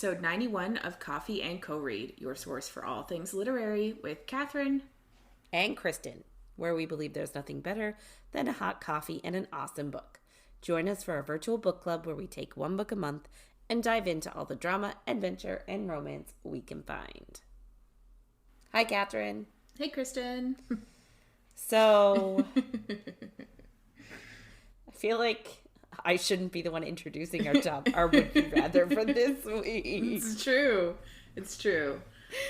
episode 91 of Coffee and Co-Read, your source for all things literary with Catherine and Kristen, where we believe there's nothing better than a hot coffee and an awesome book. Join us for our virtual book club where we take one book a month and dive into all the drama, adventure, and romance we can find. Hi, Catherine. Hey, Kristen. So, I feel like I shouldn't be the one introducing our Would You Rather for this week. It's true. It's true.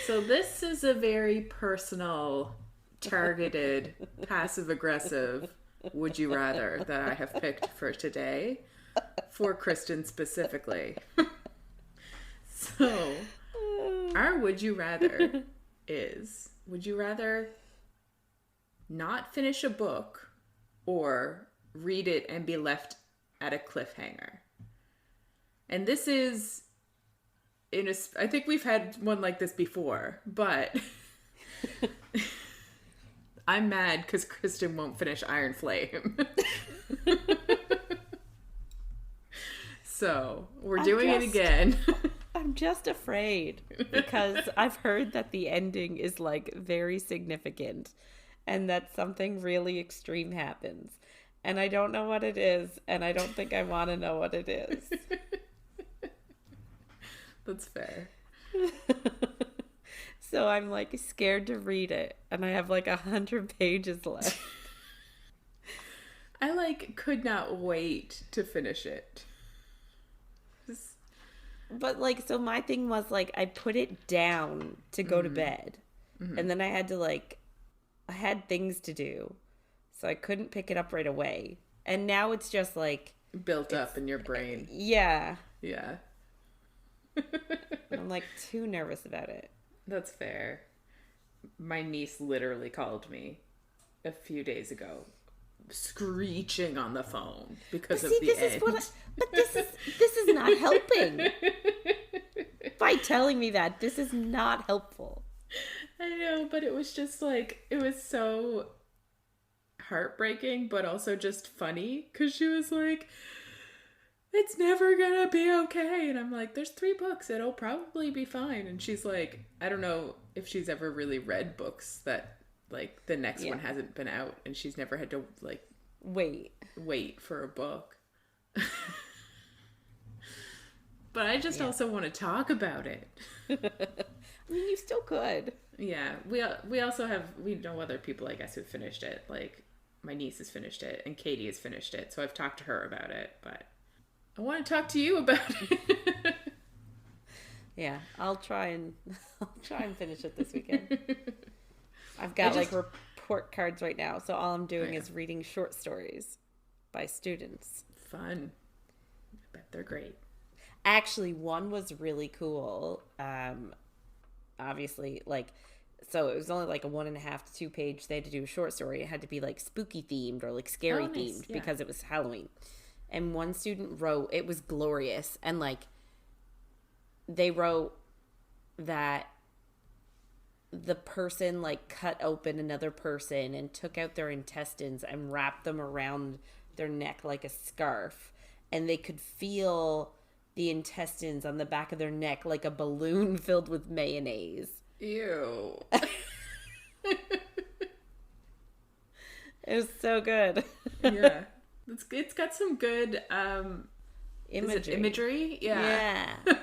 So this is a very personal, targeted, passive-aggressive Would You Rather that I have picked for today, for Kristen specifically. So, our Would You Rather is, would you rather not finish a book or read it and be left at a cliffhanger? And this is I think we've had one like this before, but I'm mad because Kristen won't finish Iron Flame. So we're doing it again. I'm just afraid because I've heard that the ending is like very significant and that something really extreme happens. And I don't know what it is, and I don't think I want to know what it is. That's fair. So I'm like scared to read it, and I have like 100 pages left. I could not wait to finish it. But so my thing was I put it down to go to bed, and then I had to I had things to do. So I couldn't pick it up right away. And now it's just built up in your brain. Yeah. Yeah. I'm too nervous about it. That's fair. My niece literally called me a few days ago, screeching on the phone because of the end. But this is not helping. By telling me that, this is not helpful. I know, but it was just it was so heartbreaking, but also just funny, because she was like, it's never gonna be okay, and I'm like, there's 3 books, it'll probably be fine. And she's like, I don't know if she's ever really read books that the next one hasn't been out, and she's never had to wait for a book. But I just also want to talk about it. I mean, you still could. Yeah, we also we know other people, I guess, who've finished it. My niece has finished it, and Katie has finished it, so I've talked to her about it, but I want to talk to you about it. Yeah, I'll try and finish it this weekend. I've got report cards right now, so all I'm doing is reading short stories by students. Fun. I bet they're great. Actually, one was really cool. Obviously, so it was only a 1.5 to 2 page. They had to do a short story. It had to be spooky themed or scary themed because it was Halloween. And one student wrote, it was glorious. And they wrote that the person cut open another person and took out their intestines and wrapped them around their neck like a scarf. And they could feel the intestines on the back of their neck like a balloon filled with mayonnaise. Ew. It was so good. Yeah. It's got some good imagery. Yeah. Yeah,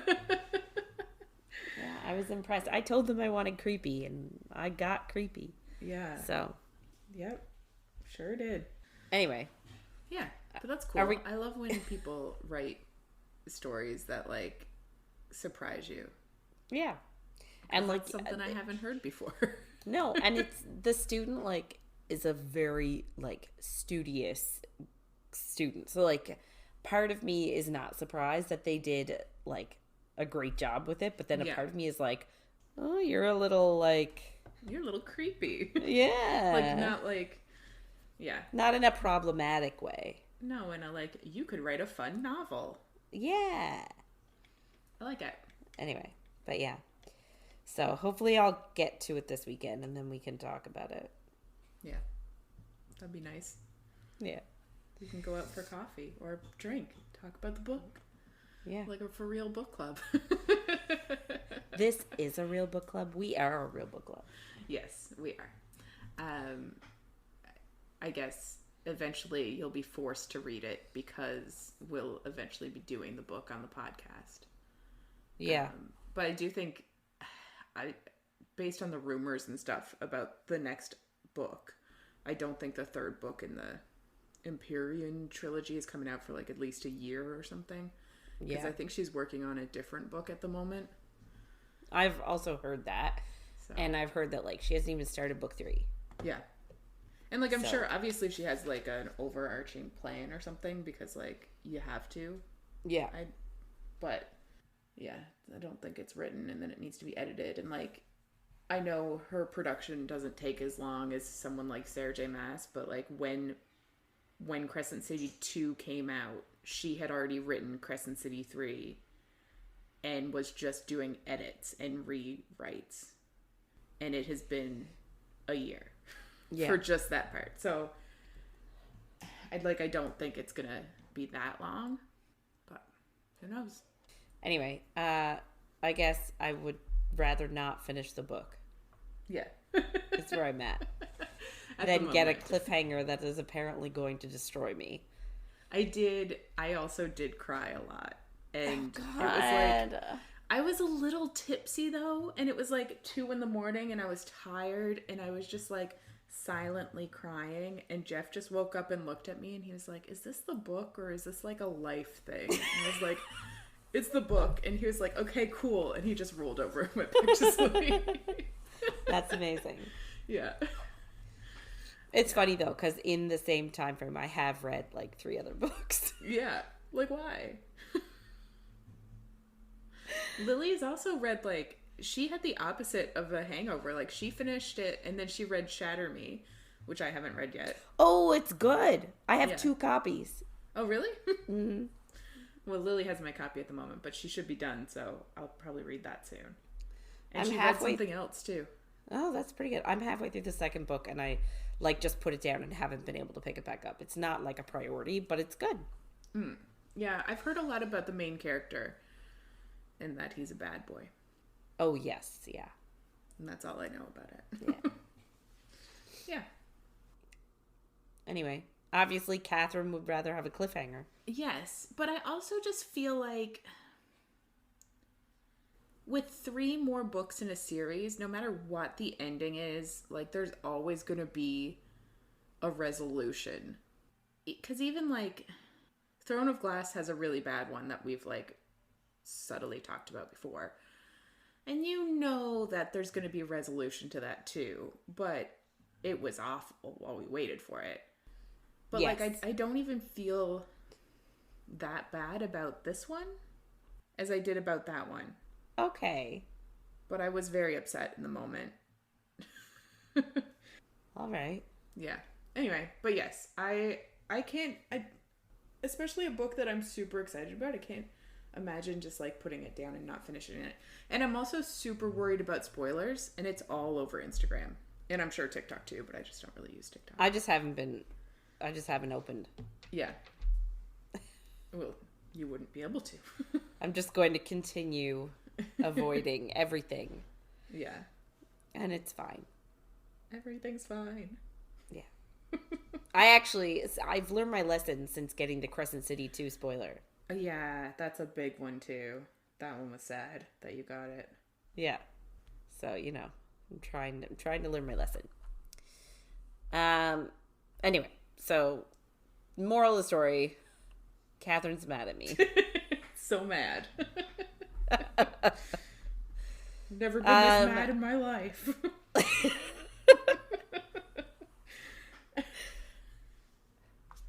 I was impressed. I told them I wanted creepy, and I got creepy. Yeah. So. Yep. Sure did. Anyway. Yeah, but that's cool. I love when people write stories that surprise you. Yeah. And that's something I haven't heard before. No, and it's the student is a very studious student. So part of me is not surprised that they did a great job with it, but then a part of me is oh, you're a little you're a little creepy. Yeah. Not yeah. Not in a problematic way. No, in a you could write a fun novel. Yeah. I like it. Anyway, but yeah. So hopefully I'll get to it this weekend and then we can talk about it. Yeah. That'd be nice. Yeah. We can go out for coffee or drink, talk about the book. Yeah. Like a for real book club. This is a real book club. We are a real book club. Yes, we are. I guess eventually you'll be forced to read it because we'll eventually be doing the book on the podcast. Yeah. But I do think, based on the rumors and stuff about the next book, I don't think the third book in the Empyrean trilogy is coming out for like at least a year or something. Because I think she's working on a different book at the moment. I've also heard that. So. And I've heard that like she hasn't even started book 3. Yeah. And like I'm sure obviously she has like an overarching plan or something because like you have to. Yeah. But yeah, I don't think it's written and then it needs to be edited, and like I know her production doesn't take as long as someone like Sarah J. Maas, but like when Crescent City 2 came out, she had already written Crescent City 3 and was just doing edits and rewrites. And it has been a year for just that part. So I don't think it's going to be that long, but who knows? Anyway, I guess I would rather not finish the book. Yeah. That's where I'm at. Than get a cliffhanger that is apparently going to destroy me. I also did cry a lot. And it was like, I was a little tipsy though, and it was like 2 a.m. and I was tired and I was just like silently crying, and Jeff just woke up and looked at me and he was like, is this the book or is this like a life thing? And I was like, it's the book. And he was like, okay, cool. And he just rolled over and went back to sleep. That's amazing. Yeah. It's funny though, because in the same time frame, I have read like 3 other books. Yeah. Like, why? Lily's also read, like, she had the opposite of a hangover. Like, she finished it and then she read Shatter Me, which I haven't read yet. Oh, it's good. I have 2 copies. Oh, really? Mm-hmm. Well, Lily has my copy at the moment, but she should be done, so I'll probably read that soon. And she read something else, too. Oh, that's pretty good. I'm halfway through the second book, and I, like, just put it down and haven't been able to pick it back up. It's not, like, a priority, but it's good. Yeah, I've heard a lot about the main character and that he's a bad boy. Oh, yes, yeah. And that's all I know about it. Yeah. Yeah. Anyway, obviously, Catherine would rather have a cliffhanger. Yes, but I also just feel like with 3 more books in a series, no matter what the ending is, like, there's always going to be a resolution. Because even, like, Throne of Glass has a really bad one that we've, like, subtly talked about before. And you know that there's going to be a resolution to that, too. But it was awful while we waited for it. But, yes, like, I don't even feel that bad about this one as I did about that one. Okay. But I was very upset in the moment. All right. Yeah. Anyway, but yes, I especially a book that I'm super excited about, I can't imagine just like putting it down and not finishing it. And I'm also super worried about spoilers, and it's all over Instagram. And I'm sure TikTok too, but I just don't really use TikTok. I just haven't opened. Yeah. Well, you wouldn't be able to. I'm just going to continue avoiding everything. Yeah. And it's fine. Everything's fine. Yeah. I've learned my lesson since getting the Crescent City 2 spoiler. Yeah, that's a big one too. That one was sad that you got it. Yeah. So, you know, I'm trying to learn my lesson. Anyway, so moral of the story, Catherine's mad at me. So mad. Never been this mad in my life.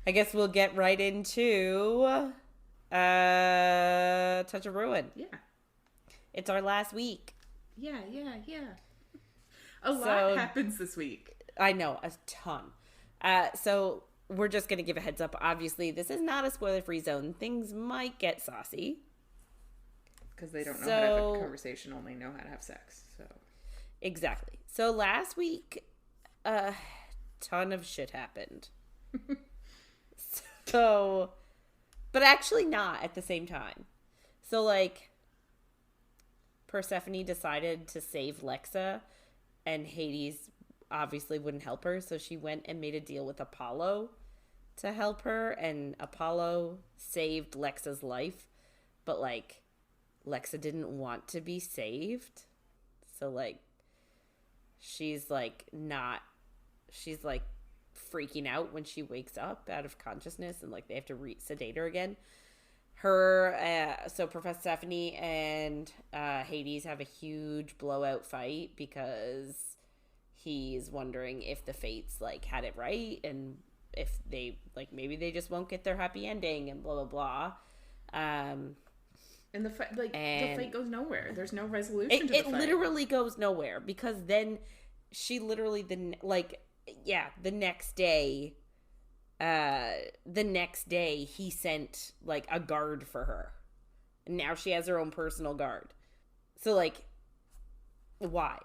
I guess we'll get right into Touch of Ruin. Yeah. It's our last week. Yeah. A lot happens this week. I know, a ton. So we're just going to give a heads up. Obviously, this is not a spoiler-free zone. Things might get saucy. Because they don't know how to have a conversation, only know how to have sex. So exactly. So last week, a ton of shit happened. So, but actually not at the same time. So, like, Persephone decided to save Lexa, and Hades obviously wouldn't help her, so she went and made a deal with Apollo to help her, and Apollo saved Lexa's life, but, like, Lexa didn't want to be saved, so, like, she's, like, freaking out when she wakes up out of consciousness, and, like, they have to sedate her again. So Persephone and Hades have a huge blowout fight because he's wondering if the fates, like, had it right, and if they, like, maybe they just won't get their happy ending, and blah blah blah. And the fight goes nowhere. There's no resolution to the fight. It literally goes nowhere, because then she literally the next day he sent, like, a guard for her, and now she has her own personal guard. So, like, why?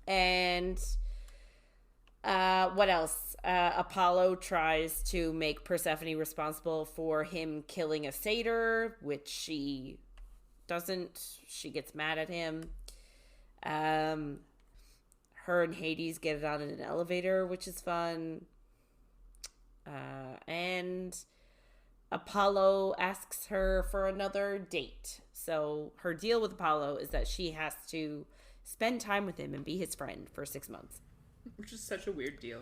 And what else? Apollo tries to make Persephone responsible for him killing a satyr, which she doesn't. She gets mad at him. Her and Hades get it on in an elevator, which is fun. And Apollo asks her for another date. So her deal with Apollo is that she has to spend time with him and be his friend for 6 months. Which is such a weird deal.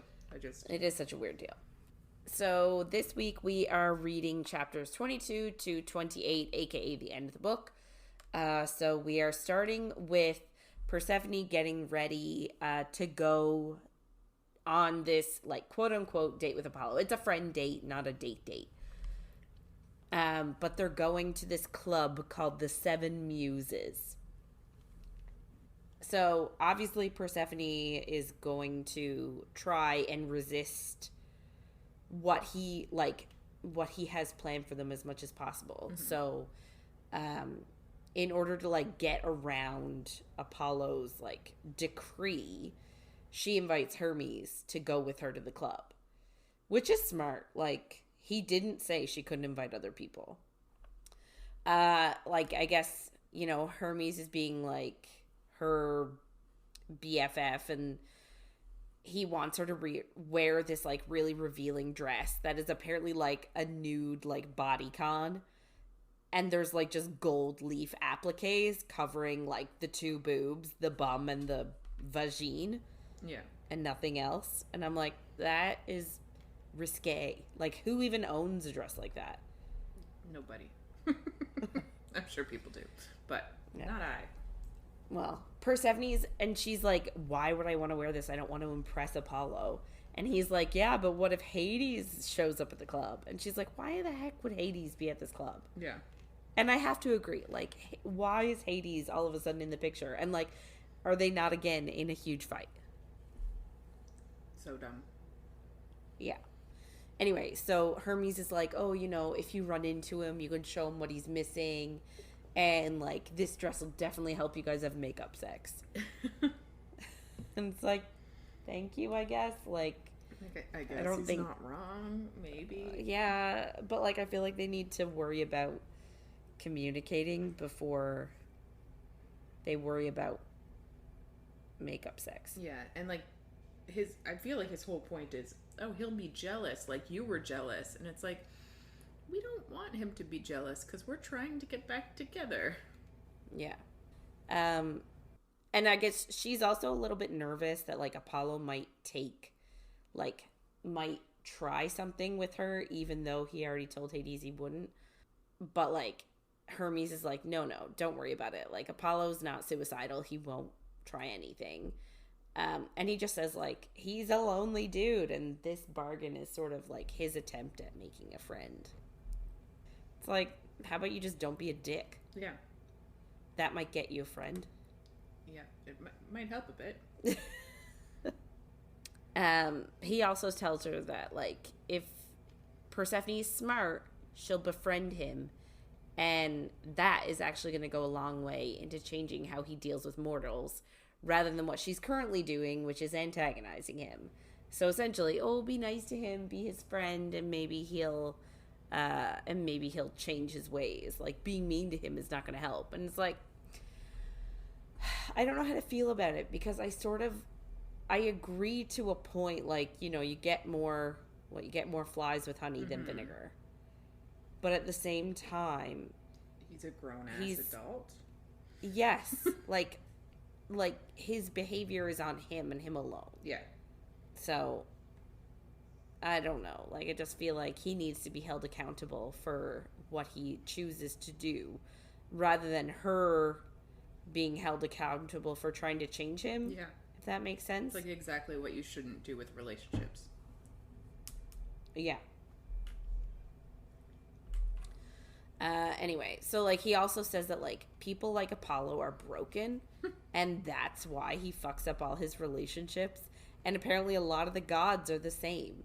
It is such a weird deal. So this week we are reading chapters 22 to 28, aka the end of the book. So we are starting with Persephone getting ready to go on this, like, quote unquote date with Apollo. It's a friend date, not a date. But they're going to this club called the Seven Muses. So obviously Persephone is going to try and resist what he has planned for them as much as possible. Mm-hmm. So in order to, like, get around Apollo's, like, decree, she invites Hermes to go with her to the club, which is smart. Like, he didn't say she couldn't invite other people. Like, I guess, you know, Hermes is being, like, her BFF, and he wants her to wear this, like, really revealing dress that is apparently, like, a nude, like, bodycon. And there's, like, just gold leaf appliques covering, like, the two boobs, the bum, and the vagine. Yeah. And nothing else. And I'm like, that is risque. Like, who even owns a dress like that? Nobody. I'm sure people do, but not I. Well, Persephone's, and she's like, why would I want to wear this? I don't want to impress Apollo. And he's like, yeah, but what if Hades shows up at the club? And she's like, why the heck would Hades be at this club? Yeah. And I have to agree, like, why is Hades all of a sudden in the picture? And, like, are they not again in a huge fight? So dumb. Yeah. Anyway, so Hermes is like, oh, you know, if you run into him, you can show him what he's missing. And, like, this dress will definitely help you guys have makeup sex. And it's like, thank you, I guess. Like, I guess I don't think not wrong, maybe. Yeah, but, like, I feel like they need to worry about communicating before they worry about makeup sex. Yeah, and, like, I feel like his whole point is, oh, he'll be jealous, like you were jealous. And it's like, we don't want him to be jealous because we're trying to get back together. Yeah. And I guess she's also a little bit nervous that, like, Apollo might try something with her, even though he already told Hades he wouldn't. But, like, Hermes is like, no, don't worry about it. Like, Apollo's not suicidal. He won't try anything. And he just says, like, he's a lonely dude, and this bargain is sort of, like, his attempt at making a friend. It's like, how about you just don't be a dick? Yeah. That might get you a friend. Yeah, it might help a bit. He also tells her that, like, if Persephone is smart, she'll befriend him, and that is actually going to go a long way into changing how he deals with mortals, rather than what she's currently doing, which is antagonizing him. So essentially, be nice to him, be his friend, and maybe he'll change his ways. Like, being mean to him is not going to help. And it's like, I don't know how to feel about it, because I agree to a point, like, you know, you get more flies with honey than vinegar. But at the same time, he's a grown-ass adult. Yes. like his behavior is on him and him alone. Yeah. So, I don't know. Like, I just feel like he needs to be held accountable for what he chooses to do, rather than her being held accountable for trying to change him. Yeah. If that makes sense. It's like exactly what you shouldn't do with relationships. Yeah. Anyway, so, like, he also says that, like, people like Apollo are broken, and that's why he fucks up all his relationships. And apparently a lot of the gods are the same.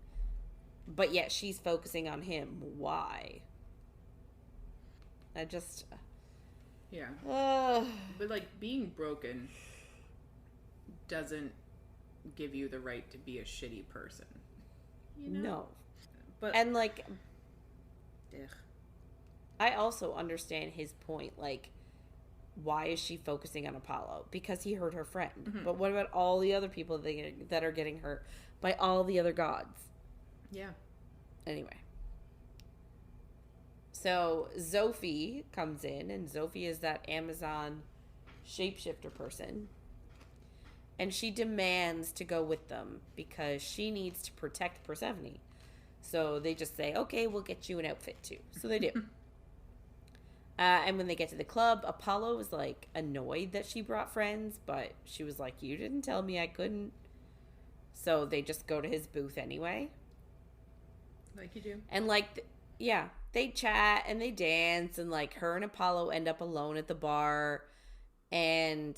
But yet she's focusing on him. Why? I just... Yeah. But, like, being broken doesn't give you the right to be a shitty person. You know? No. But... And, like... Ugh. I also understand his point. Like, why is she focusing on Apollo? Because he hurt her friend. Mm-hmm. But what about all the other people that are getting hurt by all the other gods? Yeah. Anyway. So, Zophie comes in, and Zophie is that Amazon shapeshifter person. And she demands to go with them because she needs to protect Persephone. So they just say, okay, we'll get you an outfit too. So they do. And when they get to the club, Apollo was, like, annoyed that she brought friends, but she was like, you didn't tell me I couldn't. So they just go to his booth anyway. Like you do. And, like, yeah, they chat and they dance, and, like, her and Apollo end up alone at the bar. And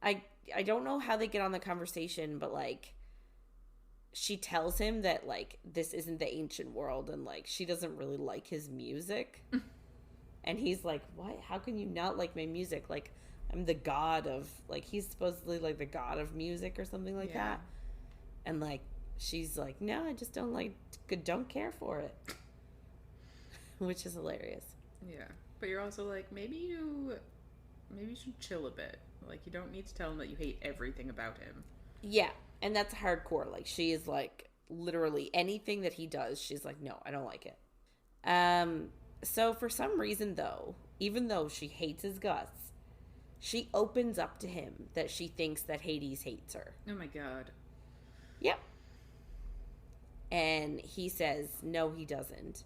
I don't know how they get on the conversation, but, like, she tells him that, like, this isn't the ancient world, and, like, she doesn't really like his music. And he's like, what? How can you not like my music? Like, I'm the god of, like, he's supposedly, like, the god of music or something like that. And, like, she's like, no, I just don't care for it. Which is hilarious. Yeah. But you're also like, maybe you should chill a bit. Like, you don't need to tell him that you hate everything about him. Yeah. And that's hardcore. Like, she is, like, literally anything that he does, she's like, no, I don't like it. So for some reason, though, even though she hates his guts, she opens up to him that she thinks that Hades hates her. Oh my god. Yep. And he says, no, he doesn't.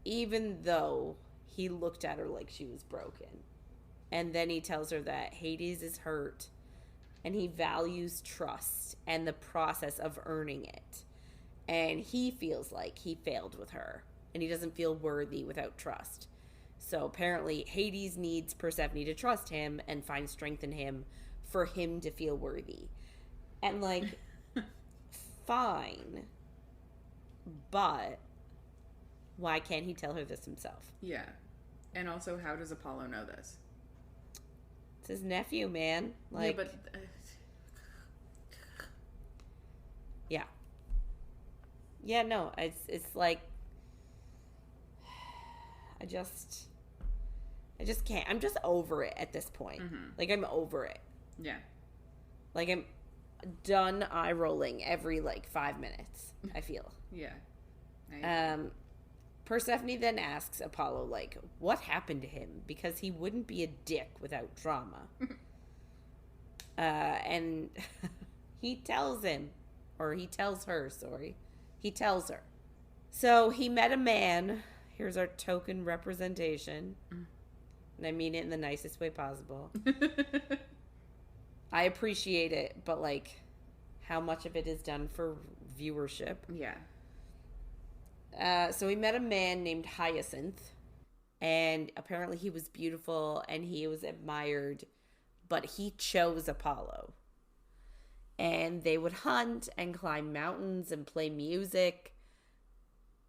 Even though he looked at her like she was broken. And then he tells her that Hades is hurt, and he values trust and the process of earning it. And he feels like he failed with her. And he doesn't feel worthy without trust. So apparently Hades needs Persephone to trust him and find strength in him for him to feel worthy. And, like, fine. But why can't he tell her this himself? Yeah. And also, how does Apollo know this? It's his nephew, man. Like, yeah, but... yeah. Yeah, no, it's like... I just can't. I'm just over it at this point. Mm-hmm. Like, I'm over it. Yeah. Like, I'm done eye rolling every, like, 5 minutes, I feel. Yeah. Persephone then asks Apollo, like, what happened to him? Because he wouldn't be a dick without drama. And he tells him, or he tells her, sorry. He tells her. So he met a man. Here's our token representation. And I mean it in the nicest way possible. I appreciate it, but, like, how much of it is done for viewership? Yeah. So he met a man named Hyacinth, and apparently he was beautiful and he was admired, but he chose Apollo. And they would hunt and climb mountains and play music.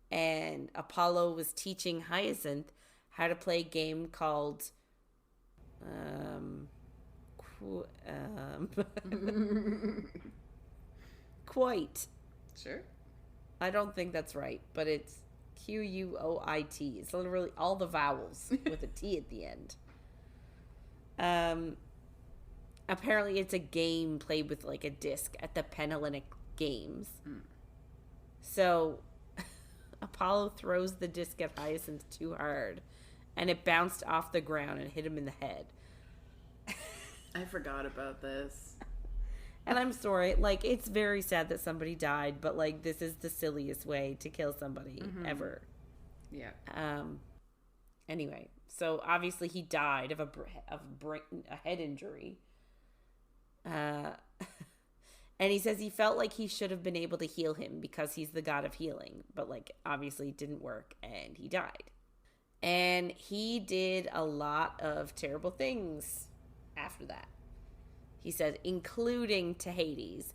And Apollo was teaching Hyacinth how to play a game called Quite. Sure. I don't think that's right, but it's Quoit. It's literally all the vowels with a T at the end. apparently it's a game played with like a disc at the Penhaligon's Games. So Apollo throws the disc at Hyacinth too hard, and it bounced off the ground and hit him in the head. I forgot about this. And I'm sorry, like, it's very sad that somebody died, but, like, this is the silliest way to kill somebody ever. Yeah. Anyway, so obviously he died of a head injury. And he says he felt like he should have been able to heal him because he's the god of healing. But, like, obviously it didn't work, and he died. And he did a lot of terrible things after that. He said, including to Hades,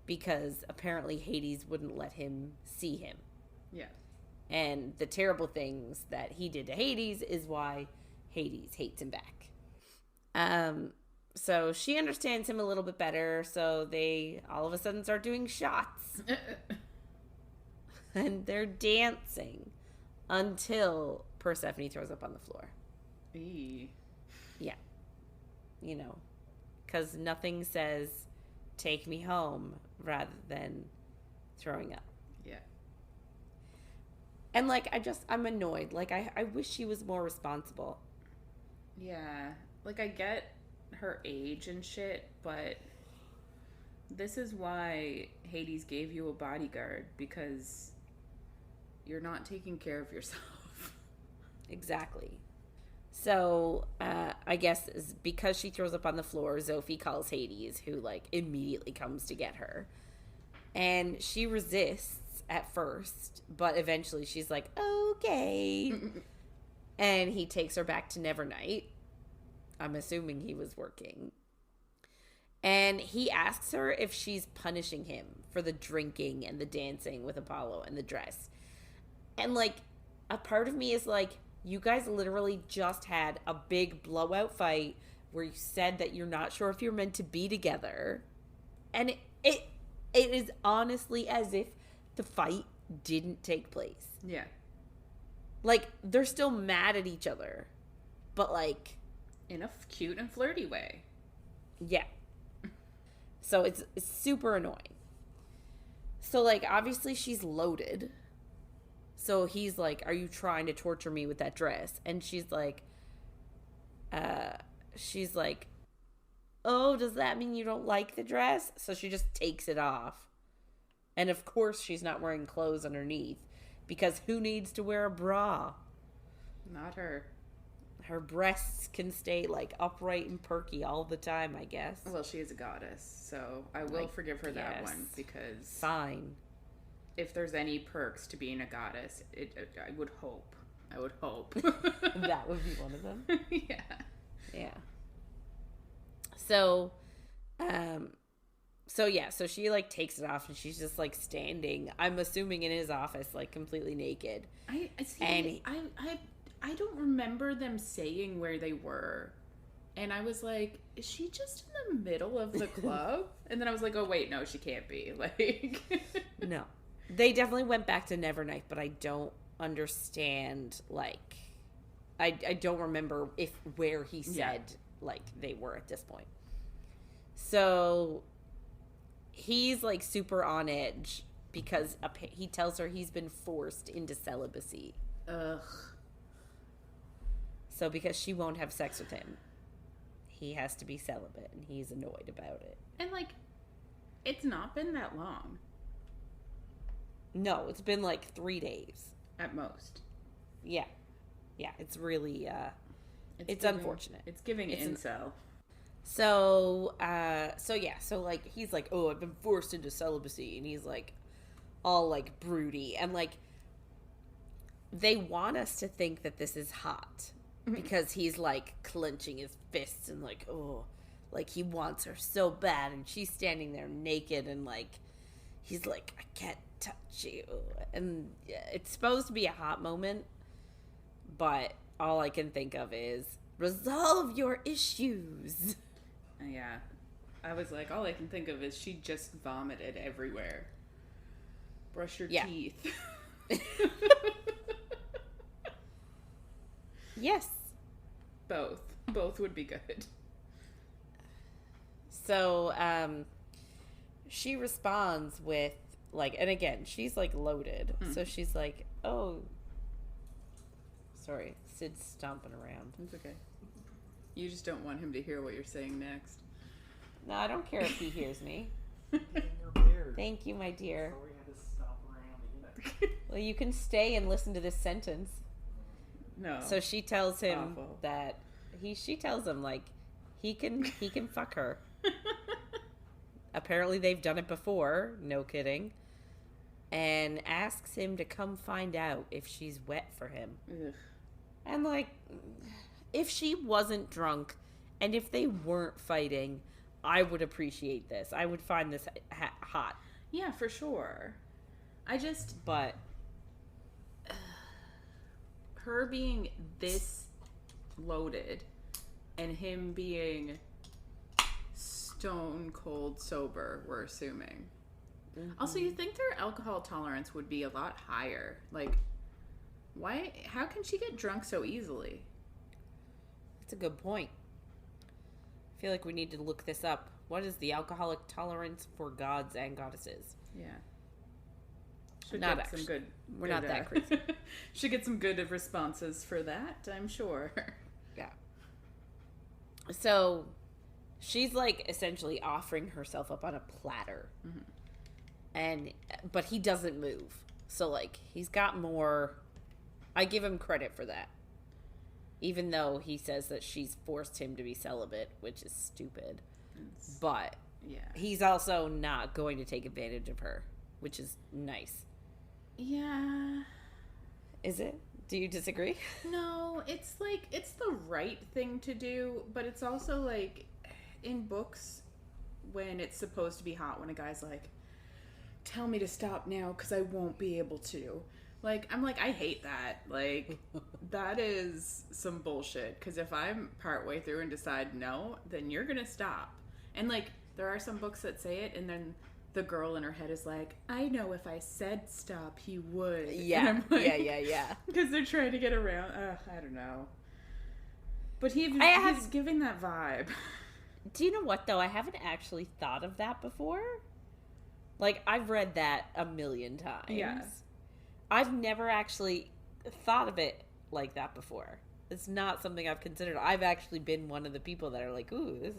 because apparently Hades wouldn't let him see him. Yeah. And the terrible things that he did to Hades is why Hades hates him back. So she understands him a little bit better, so they all of a sudden start doing shots. And they're dancing until Persephone throws up on the floor. Eee. Yeah. You know, because nothing says, take me home, rather than throwing up. Yeah. And, like, I'm annoyed. Like, I wish she was more responsible. Yeah. Like, I get her age and shit, but this is why Hades gave you a bodyguard, because you're not taking care of yourself. Exactly. So, I guess because she throws up on the floor, Zophi calls Hades, who, like, immediately comes to get her. And she resists at first, but eventually she's like, okay. And he takes her back to Nevernight. I'm assuming he was working. And he asks her if she's punishing him for the drinking and the dancing with Apollo and the dress. And, like, a part of me is like, you guys literally just had a big blowout fight where you said that you're not sure if you're meant to be together. And it is honestly as if the fight didn't take place. Yeah. Like, they're still mad at each other. But, like... in a cute and flirty way. Yeah. So it's super annoying. So, like, obviously she's loaded. So he's like, are you trying to torture me with that dress? And she's like, oh, does that mean you don't like the dress? So she just takes it off. And of course she's not wearing clothes underneath, because who needs to wear a bra? Not her. Her breasts can stay, like, upright and perky all the time, I guess. Well, she is a goddess, so I will forgive her that one, because... fine. If there's any perks to being a goddess, I would hope. That would be one of them. Yeah. Yeah. So she, like, takes it off, and she's just, like, standing, I'm assuming in his office, like, completely naked. I don't remember them saying where they were. And I was like, is she just in the middle of the club? And then I was like, oh, wait, no, she can't be. Like... No. They definitely went back to Nevernight, but I don't understand, like... I don't remember where he said, like, they were at this point. So... he's, like, super on edge because he tells her he's been forced into celibacy. Ugh. So because she won't have sex with him, he has to be celibate, and he's annoyed about it. And, like, it's not been that long. No, it's been, like, 3 days. At most. Yeah. Yeah, it's really, it's unfortunate. It's giving incel. So, like, he's like, oh, I've been forced into celibacy, and he's, like, all, like, broody, and, like, they want us to think that this is hot, because he's, like, clenching his fists, and, like, oh, like, he wants her so bad, and she's standing there naked, and, like, he's like, I can't touch you, and it's supposed to be a hot moment, but all I can think of is, resolve your issues. Yeah. I was like, all I can think of is she just vomited everywhere. Brush your teeth. Yes. Both would be good. So, she responds with, like, and again, she's, like, loaded. So she's like, oh, sorry, Sid's stomping around. It's okay. You just don't want him to hear what you're saying next. No, I don't care if he hears me. Thank you, my dear. Well, you can stay and listen to this sentence. No. So she tells him that she tells him, like, he can fuck her. Apparently they've done it before, no kidding. And asks him to come find out if she's wet for him. Ugh. And, like, if she wasn't drunk and if they weren't fighting, I would appreciate this. I would find this hot. Yeah, for sure. But her being this loaded and him being stone cold sober, we're assuming. Also, you think their alcohol tolerance would be a lot higher. Like, why? How can she get drunk so easily? That's a good point. I feel like we need to look this up. What is the alcoholic tolerance for gods and goddesses? Yeah. Should not get actually. some good. We're not that crazy. Should get some good responses for that, I'm sure. Yeah. So, she's, like, essentially offering herself up on a platter. But he doesn't move. So, like, he's got more. I give him credit for that. Even though he says that she's forced him to be celibate, which is stupid. But yeah, he's also not going to take advantage of her, which is nice. Yeah. Is it? Do you disagree? No, it's like, it's the right thing to do, but it's also like, in books, when it's supposed to be hot, when a guy's like, tell me to stop now because I won't be able to. Like, I'm like, I hate that. Like, that is some bullshit. Because if I'm partway through and decide no, then you're going to stop. And, like, there are some books that say it, and then the girl in her head is like, I know if I said stop, he would. Yeah, and I'm like, yeah. Because they're trying to get around. I don't know. But he's giving that vibe. Do you know what, though? I haven't actually thought of that before. Like, I've read that a million times. Yeah. I've never actually thought of it like that before. It's not something I've considered. I've actually been one of the people that are like, ooh,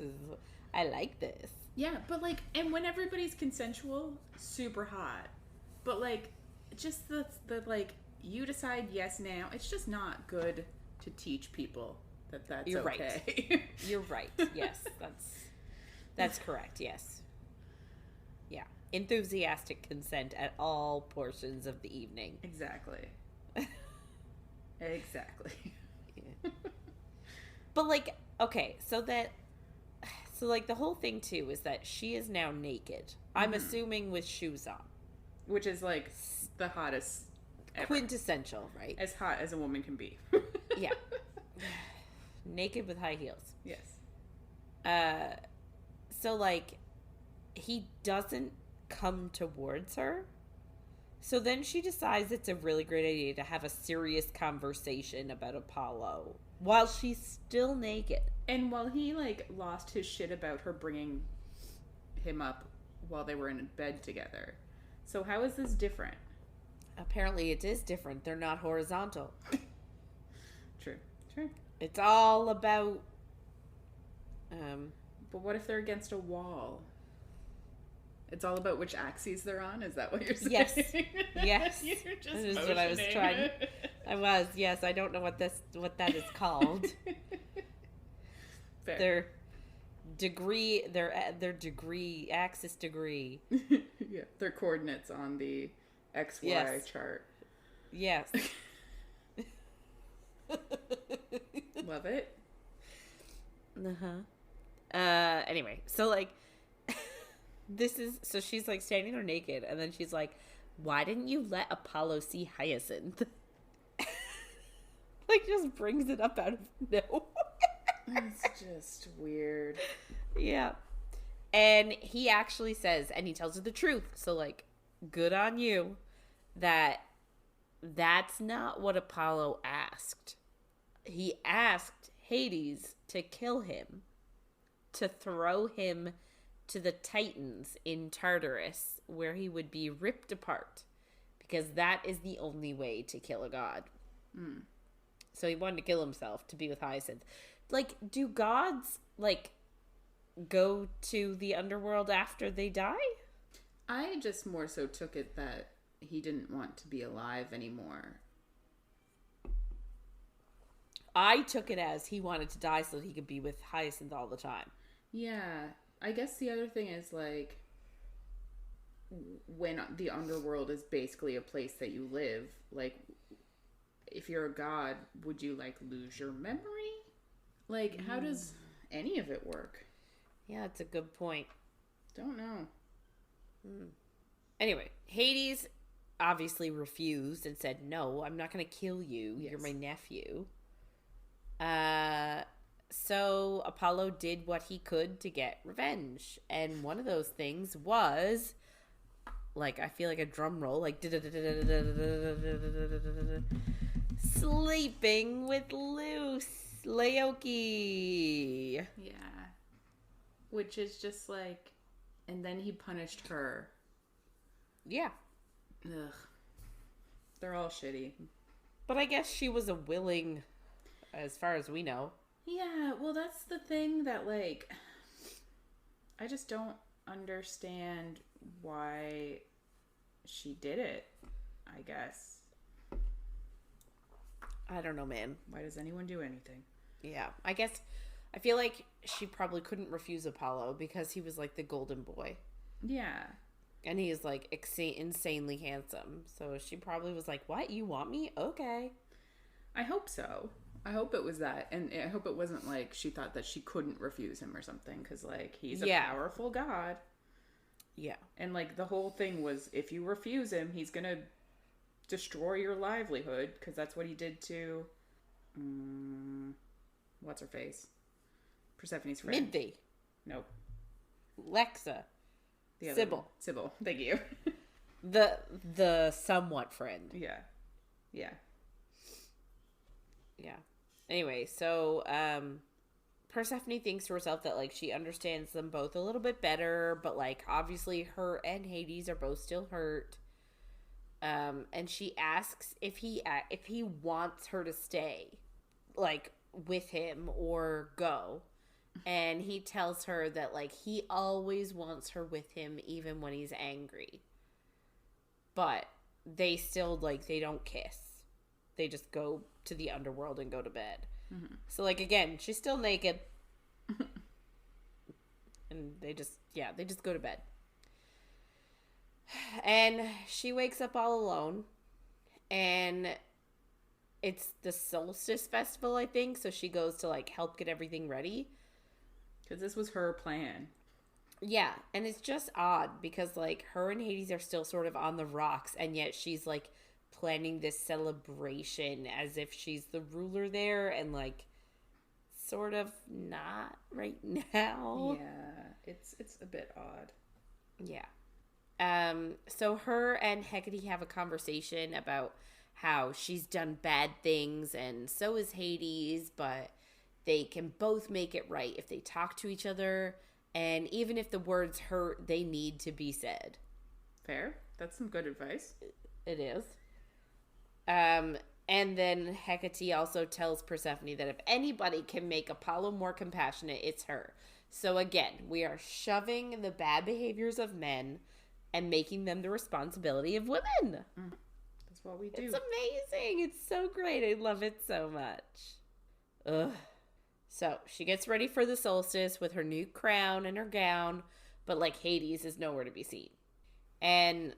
I like this. Yeah, but like, and when everybody's consensual, super hot. But like, just the like, you decide yes now, it's just not good to teach people that's You're okay. Right. You're right. Yes, that's correct. Yes. Yeah. Enthusiastic consent at all portions of the evening. Exactly. Exactly. Yeah. But like, okay, so like the whole thing too is that she is now naked. I'm assuming with shoes on. Which is like the hottest ever. Quintessential, right? As hot as a woman can be. Yeah. Naked with high heels. Yes. So like, he doesn't come towards her. So then she decides it's a really great idea to have a serious conversation about Apollo while she's still naked. And while he like lost his shit about her bringing him up while they were in bed together. So how is this different? Apparently it is different. They're not horizontal. True. It's all about But what if they're against a wall? It's all about which axes they're on? Is that what you're saying? Yes. You're just This is what I was trying. Yes. I don't know what that is called. Fair. Their axis degree. Yeah, their coordinates on the XY chart. Yes. Love it. Anyway, so like, so she's like standing there naked, and then she's like, why didn't you let Apollo see Hyacinth? Like, just brings it up out of nowhere. It's just weird. Yeah. And he actually says, and he tells her the truth, so like, good on you, that's not what Apollo asked. He asked Hades to kill him, to throw him to the Titans in Tartarus, where he would be ripped apart, because that is the only way to kill a god. So he wanted to kill himself to be with Hyacinth. Like, do gods, like, go to the underworld after they die? I just more so took it that he didn't want to be alive anymore. I took it as he wanted to die so that he could be with Hyacinth all the time. Yeah. I guess the other thing is, like, when the underworld is basically a place that you live, like, if you're a god, would you, like, lose your memory? Like, how does any of it work? Yeah, that's a good point. Don't know. Anyway, Hades obviously refused and said, no, I'm not going to kill you. Yes. You're my nephew. So Apollo did what he could to get revenge. And one of those things was, like, I feel like a drum roll, like, sleeping with Laoki. Yeah. Which is just like, and then he punished her. Yeah. Ugh. They're all shitty. But I guess she was a willing, as far as we know. Yeah, well, that's the thing that, like, I just don't understand why she did it, I guess. I don't know, man. Why does anyone do anything? Yeah, I guess, I feel like she probably couldn't refuse Apollo because he was, like, the golden boy. Yeah. And he is, like, insanely handsome. So she probably was like, what? You want me? Okay. I hope so. I hope it was that. And I hope it wasn't, like, she thought that she couldn't refuse him or something. Because, like, he's a powerful god. Yeah. And, like, the whole thing was, if you refuse him, he's going to destroy your livelihood. Because that's what he did to... what's her face? Persephone's friend. Minthy. Nope. Lexa. Sybil. Sybil. Thank you. The somewhat friend. Yeah. Yeah. Yeah. Anyway, so Persephone thinks to herself that, like, she understands them both a little bit better, but, like, obviously her and Hades are both still hurt. And she asks if he wants her to stay, like, with him or go. And he tells her that, like, he always wants her with him even when he's angry. But they still, like, they don't kiss. They just go to the underworld and go to bed. Mm-hmm. So, like, again, she's still naked. And they just go to bed. And she wakes up all alone. And it's the solstice festival, I think. So she goes to, like, help get everything ready. Because this was her plan. Yeah, and it's just odd because, like, her and Hades are still sort of on the rocks, and yet she's, like, planning this celebration as if she's the ruler there, and, like, sort of not right now. Yeah, it's a bit odd. Yeah. So her and Hecate have a conversation about how she's done bad things, and so is Hades, but they can both make it right if they talk to each other, and even if the words hurt, they need to be said. Fair. That's some good advice. It is. And then Hecate also tells Persephone that if anybody can make Apollo more compassionate, it's her. So again, we are shoving the bad behaviors of men and making them the responsibility of women. That's what we do. It's amazing. It's so great. I love it so much. Ugh. So she gets ready for the solstice with her new crown and her gown, but, like, Hades is nowhere to be seen. And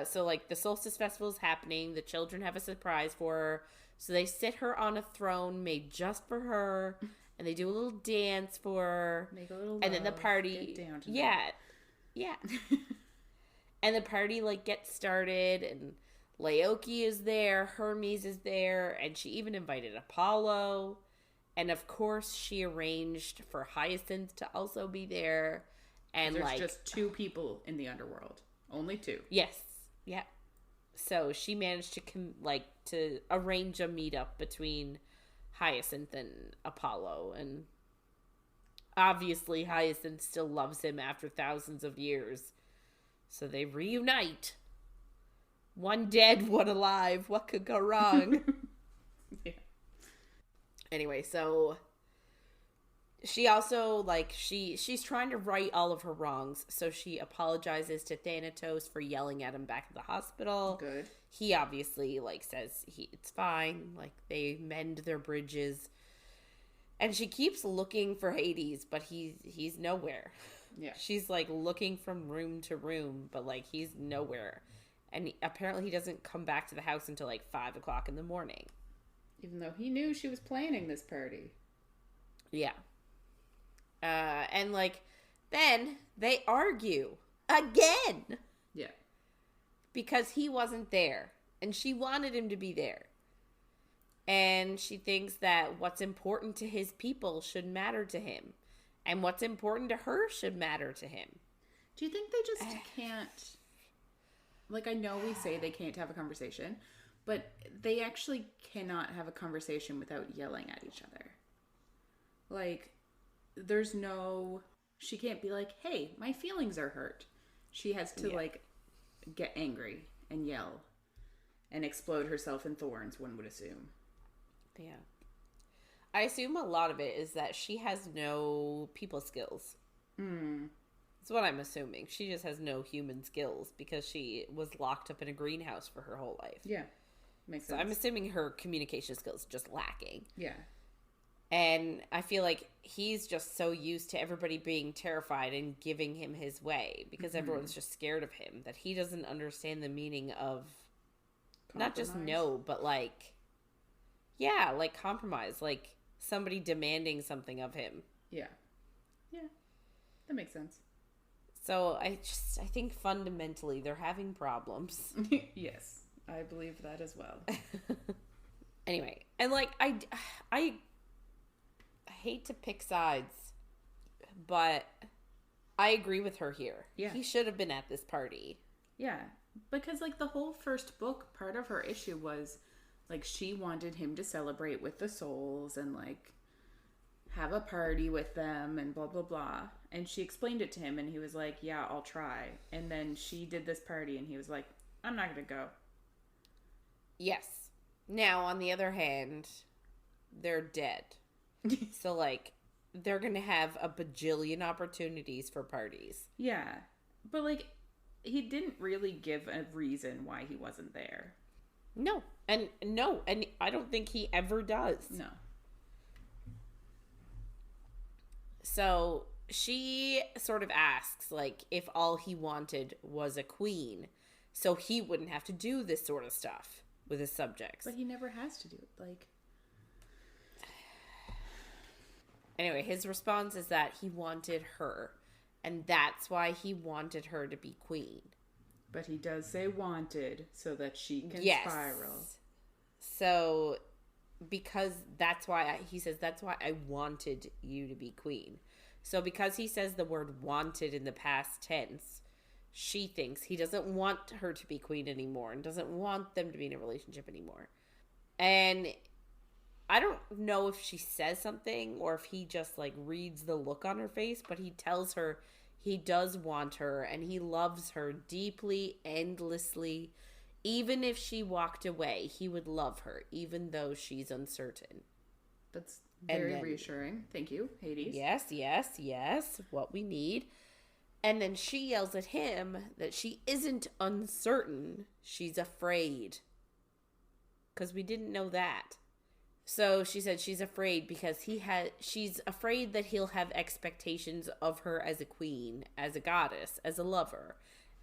so, like, the solstice festival is happening. The children have a surprise for her. So they sit her on a throne made just for her, and they do a little dance for her. Make a little love, and then the party. Get down to Yeah. And the party, like, gets started, and Laoki is there, Hermes is there, and she even invited Apollo. And, of course, she arranged for Hyacinth to also be there. And, there's like, just 2 people in the underworld. Only 2. Yes. Yeah. So she managed to arrange a meetup between Hyacinth and Apollo. And Obviously, Hyacinth still loves him after thousands of years. So they reunite. One dead, one alive. What could go wrong? Yeah. Anyway, so she also, like, she's trying to right all of her wrongs. So she apologizes to Thanatos for yelling at him back at the hospital. Good. He obviously, like, says it's fine. Like, they mend their bridges. And she keeps looking for Hades, but he's nowhere. Yeah. She's, like, looking from room to room, but, like, he's nowhere. And apparently he doesn't come back to the house until, like, 5 o'clock in the morning. Even though he knew she was planning this party. Yeah. And, like, then they argue again. Yeah. Because he wasn't there. And she wanted him to be there. And she thinks that what's important to his people should matter to him. And what's important to her should matter to him. Do you think they just can't... Like, I know we say they can't have a conversation, but they actually cannot have a conversation without yelling at each other. Like, there's no... She can't be like, hey, my feelings are hurt. She has to, like, get angry and yell and explode herself in thorns, one would assume. Yeah. I assume a lot of it is that she has no people skills. That's what I'm assuming. She just has no human skills because she was locked up in a greenhouse for her whole life. Yeah. Makes sense. So I'm assuming her communication skills are just lacking. Yeah. And I feel like he's just so used to everybody being terrified and giving him his way because everyone's just scared of him that he doesn't understand the meaning of not just no, but like, yeah, like compromise, like somebody demanding something of him. Yeah. Yeah. That makes sense. So I think fundamentally they're having problems. Yes, I believe that as well. Anyway, and like I hate to pick sides, but I agree with her here. Yeah. He should have been at this party. Yeah, because like the whole first book, part of her issue was like she wanted him to celebrate with the souls and like have a party with them and blah, blah, blah. And she explained it to him and he was like, yeah, I'll try. And then she did this party and he was like, I'm not going to go. Yes. Now, on the other hand, they're dead. So, like, they're going to have a bajillion opportunities for parties. Yeah. But, like, he didn't really give a reason why he wasn't there. No. And I don't think he ever does. No. So, she sort of asks, like, if all he wanted was a queen, so he wouldn't have to do this sort of stuff with his subjects. But he never has to do it, like... Anyway, his response is that he wanted her, and that's why he wanted her to be queen. But he does say wanted, so that she can spiral. So, because that's why, he says, that's why I wanted you to be queen. So, because he says the word wanted in the past tense, she thinks he doesn't want her to be queen anymore, and doesn't want them to be in a relationship anymore. And I don't know if she says something or if he just like reads the look on her face, but he tells her he does want her and he loves her deeply, endlessly. Even if she walked away, he would love her, even though she's uncertain. That's very reassuring. Thank you, Hades. Yes. What we need. And then she yells at him that she isn't uncertain. She's afraid. Because we didn't know that. So she said she's afraid because she's afraid that he'll have expectations of her as a queen, as a goddess, as a lover.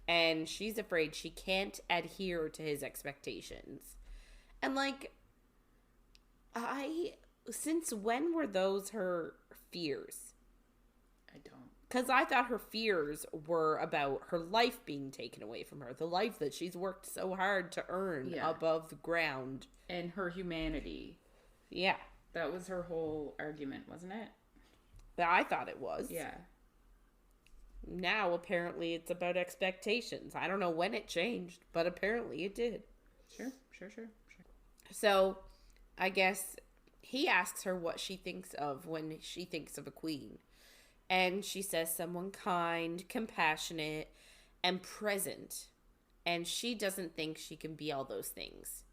And she's afraid she can't adhere to his expectations. And like, since when were those her fears? I don't. Because I thought her fears were about her life being taken away from her. The life that she's worked so hard to earn above the ground. And her humanity. Yeah. That was her whole argument, wasn't it? I thought it was. Yeah. Now, apparently, it's about expectations. I don't know when it changed, but apparently it did. Sure. So, I guess he asks her what she thinks of when she thinks of a queen. And she says someone kind, compassionate, and present. And she doesn't think she can be all those things.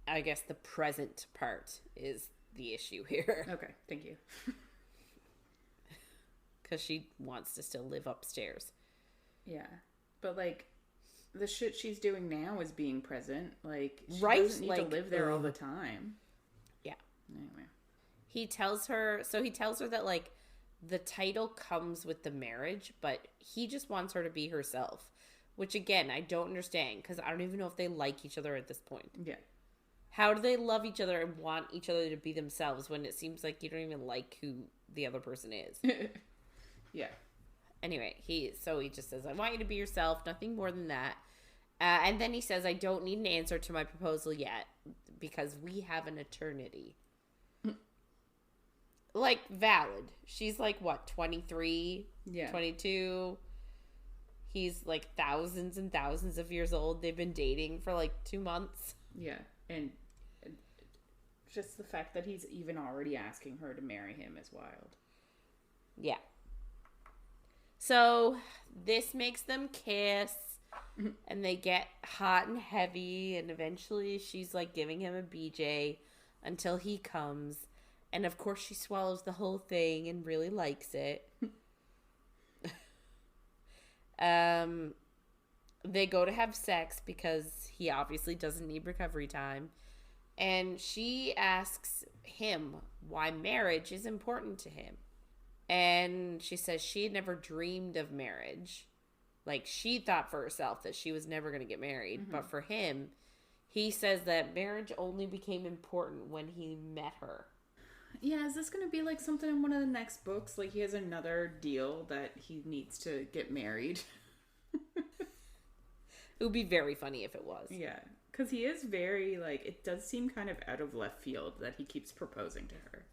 I guess the present part is the issue here. Okay, thank you. Because she wants to still live upstairs. Yeah. But, like, the shit she's doing now is being present. Like, she right? doesn't need to live there all the time. Yeah. Anyway. He tells her that, like, the title comes with the marriage, but he just wants her to be herself. Which, again, I don't understand, because I don't even know if they like each other at this point. Yeah. How do they love each other and want each other to be themselves when it seems like you don't even like who the other person is? Yeah. Anyway, he just says, I want you to be yourself, nothing more than that. And then he says, I don't need an answer to my proposal yet because we have an eternity. Like, valid. She's like, what, 23? Yeah. 22? He's like thousands and thousands of years old. They've been dating for like 2 months. Yeah. And just the fact that he's even already asking her to marry him is wild. Yeah. So this makes them kiss and they get hot and heavy, and eventually she's like giving him a BJ until he comes, and of course she swallows the whole thing and really likes it. They go to have sex because he obviously doesn't need recovery time, and she asks him why marriage is important to him. And she says she had never dreamed of marriage. Like, she thought for herself that she was never going to get married. Mm-hmm. But for him, he says that marriage only became important when he met her. Yeah, is this going to be like something in one of the next books? Like, he has another deal that he needs to get married. It would be very funny if it was. Yeah, because he is very, like, it does seem kind of out of left field that he keeps proposing to her.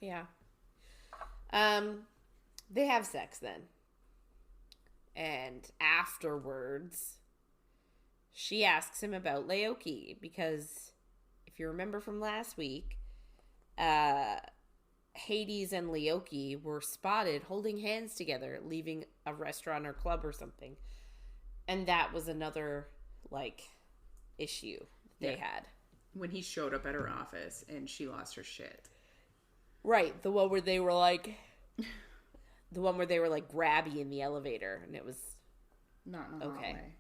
Yeah. They have sex then. And afterwards, she asks him about Laoki, because if you remember from last week, Hades and Laoki were spotted holding hands together, leaving a restaurant or club or something. And that was another, like, issue they had. When he showed up at her office and she lost her shit. Right, the one where they were like grabby in the elevator, and it was not in the hallway.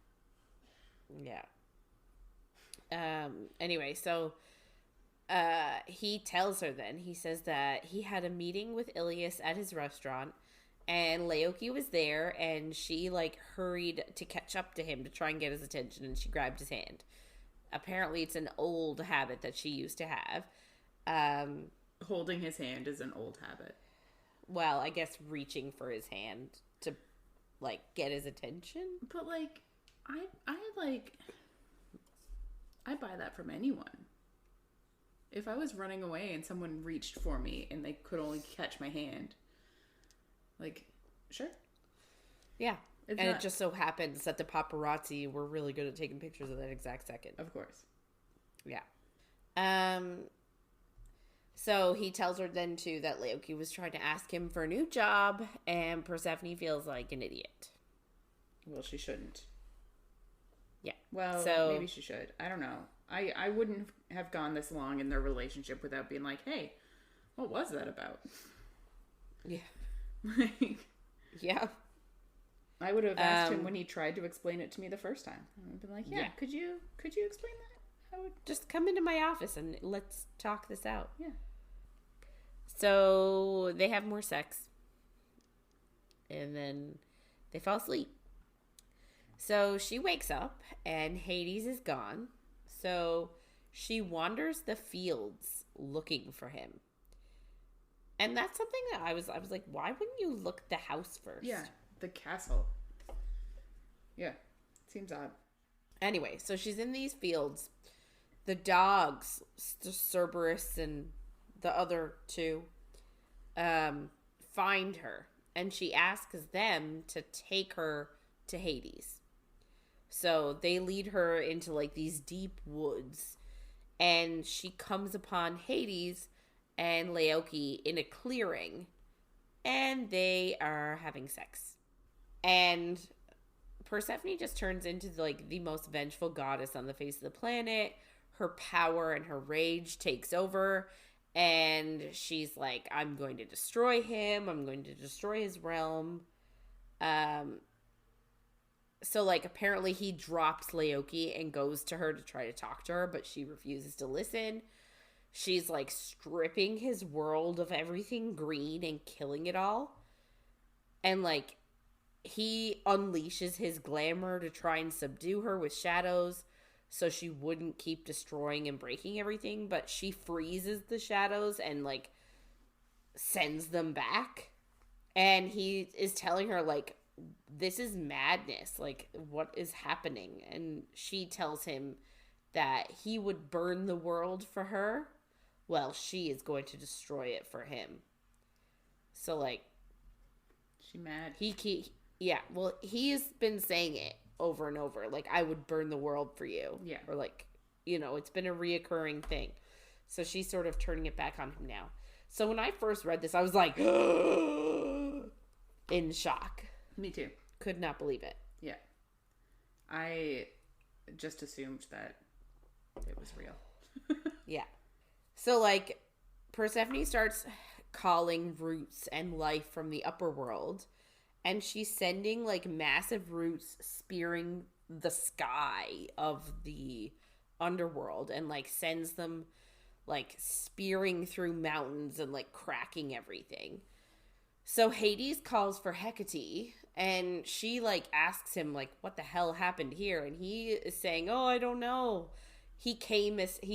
Yeah. Anyway, so he tells her then, he says that he had a meeting with Ilias at his restaurant, and Laoki was there, and she, like, hurried to catch up to him to try and get his attention, and she grabbed his hand. Apparently, it's an old habit that she used to have. Holding his hand is an old habit. Well, I guess reaching for his hand to, like, get his attention. But, like, I buy that from anyone. If I was running away and someone reached for me and they could only catch my hand, like, sure. Yeah. It just so happens that the paparazzi were really good at taking pictures of that exact second. Of course. Yeah. So he tells her then, too, that Laoki was trying to ask him for a new job, and Persephone feels like an idiot. Well, she shouldn't. Yeah. Well, maybe she should. I don't know. I wouldn't have gone this long in their relationship without being like, hey, what was that about? Yeah. Like, yeah. I would have asked him when he tried to explain it to me the first time. I would have been like, yeah. Could you explain that? Just come into my office and let's talk this out. Yeah. So they have more sex. And then they fall asleep. So she wakes up and Hades is gone. So she wanders the fields looking for him. And that's something that I was like, why wouldn't you look at the house first? Yeah, the castle. Yeah, seems odd. Anyway, so she's in these fields. The dogs, Cerberus and the other two, find her. And she asks them to take her to Hades. So they lead her into, like, these deep woods. And she comes upon Hades and Laoki in a clearing, and they are having sex. And Persephone just turns into like the most vengeful goddess on the face of the planet. Her power and her rage takes over, and she's like, I'm going to destroy him. I'm going to destroy his realm. So like apparently he drops Laoki and goes to her to try to talk to her, but she refuses to listen. She's like stripping his world of everything green and killing it all. And like he unleashes his glamour to try and subdue her with shadows so she wouldn't keep destroying and breaking everything, but she freezes the shadows and like sends them back. And he is telling her like, this is madness. Like, what is happening? And she tells him that he would burn the world for her. Well, she is going to destroy it for him. So like, she mad. Yeah, well, he has been saying it over and over. Like, I would burn the world for you. Yeah. Or like, you know, it's been a reoccurring thing. So she's sort of turning it back on him now. So when I first read this, I was like, in shock. Me too. Could not believe it. Yeah. I just assumed that it was real. Yeah. So, like, Persephone starts calling roots and life from the upper world, and she's sending, like, massive roots spearing the sky of the underworld and, like, sends them, like, spearing through mountains and, like, cracking everything. So Hades calls for Hecate, and she, like, asks him, like, what the hell happened here? And he is saying, oh, I don't know. He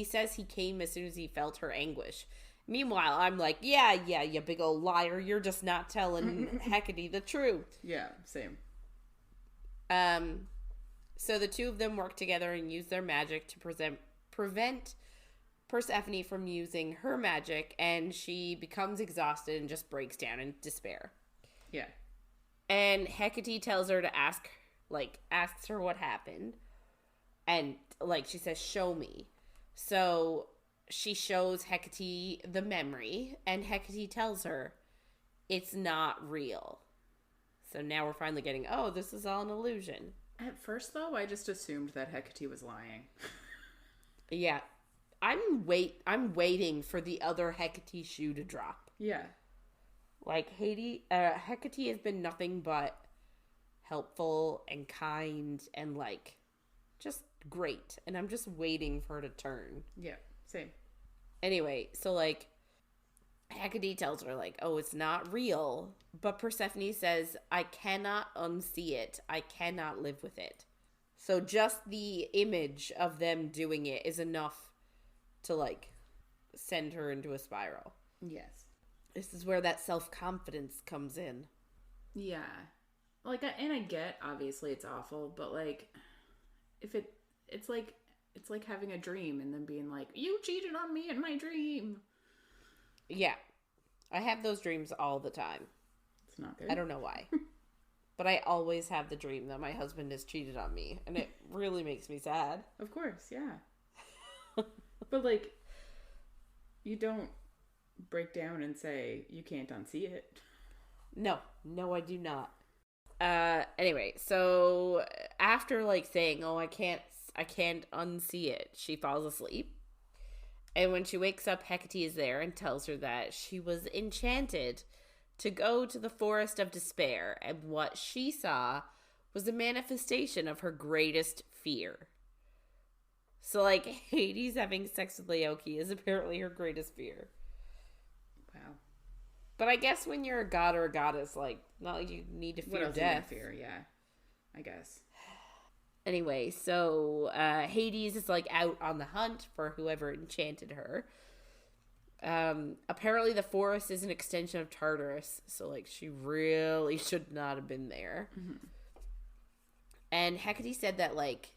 says he came as soon as he felt her anguish. Meanwhile, I'm like, yeah, you big old liar. You're just not telling Hecate the truth. Yeah, same. So the two of them work together and use their magic to prevent Persephone from using her magic, and she becomes exhausted and just breaks down in despair. Yeah. And Hecate tells her to asks her what happened. And, like, she says, show me. So she shows Hecate the memory, and Hecate tells her it's not real. So now we're finally getting, oh, this is all an illusion. At first, though, I just assumed that Hecate was lying. Yeah. I'm waiting for the other Hecate shoe to drop. Yeah. Like, Hecate has been nothing but helpful and kind and, like, just great. And I'm just waiting for her to turn. Yeah, same. Anyway, so, like, Hecate tells her, like, oh, it's not real. But Persephone says, I cannot unsee it. I cannot live with it. So just the image of them doing it is enough to, like, send her into a spiral. Yes. This is where that self-confidence comes in. Yeah. Like, and I get, obviously, it's awful, but, like, if it's like having a dream and then being like, you cheated on me in my dream. Yeah. I have those dreams all the time. It's not good. I don't know why. But I always have the dream that my husband has cheated on me, and it really makes me sad. Of course, yeah. But, like, you don't break down and say, you can't unsee it. No, I do not. Anyway, so after, like, saying, oh, I can't unsee it, she falls asleep. And when she wakes up, Hecate is there and tells her that she was enchanted to go to the Forest of Despair, and what she saw was a manifestation of her greatest fear. So, like, Hades having sex with Laoki is apparently her greatest fear. Wow. But I guess when you're a god or a goddess, like, not like you need to fear what else death. Do you fear, yeah. I guess. Anyway, so Hades is, like, out on the hunt for whoever enchanted her. Apparently the forest is an extension of Tartarus, so, like, she really should not have been there. Mm-hmm. And Hecate said that, like,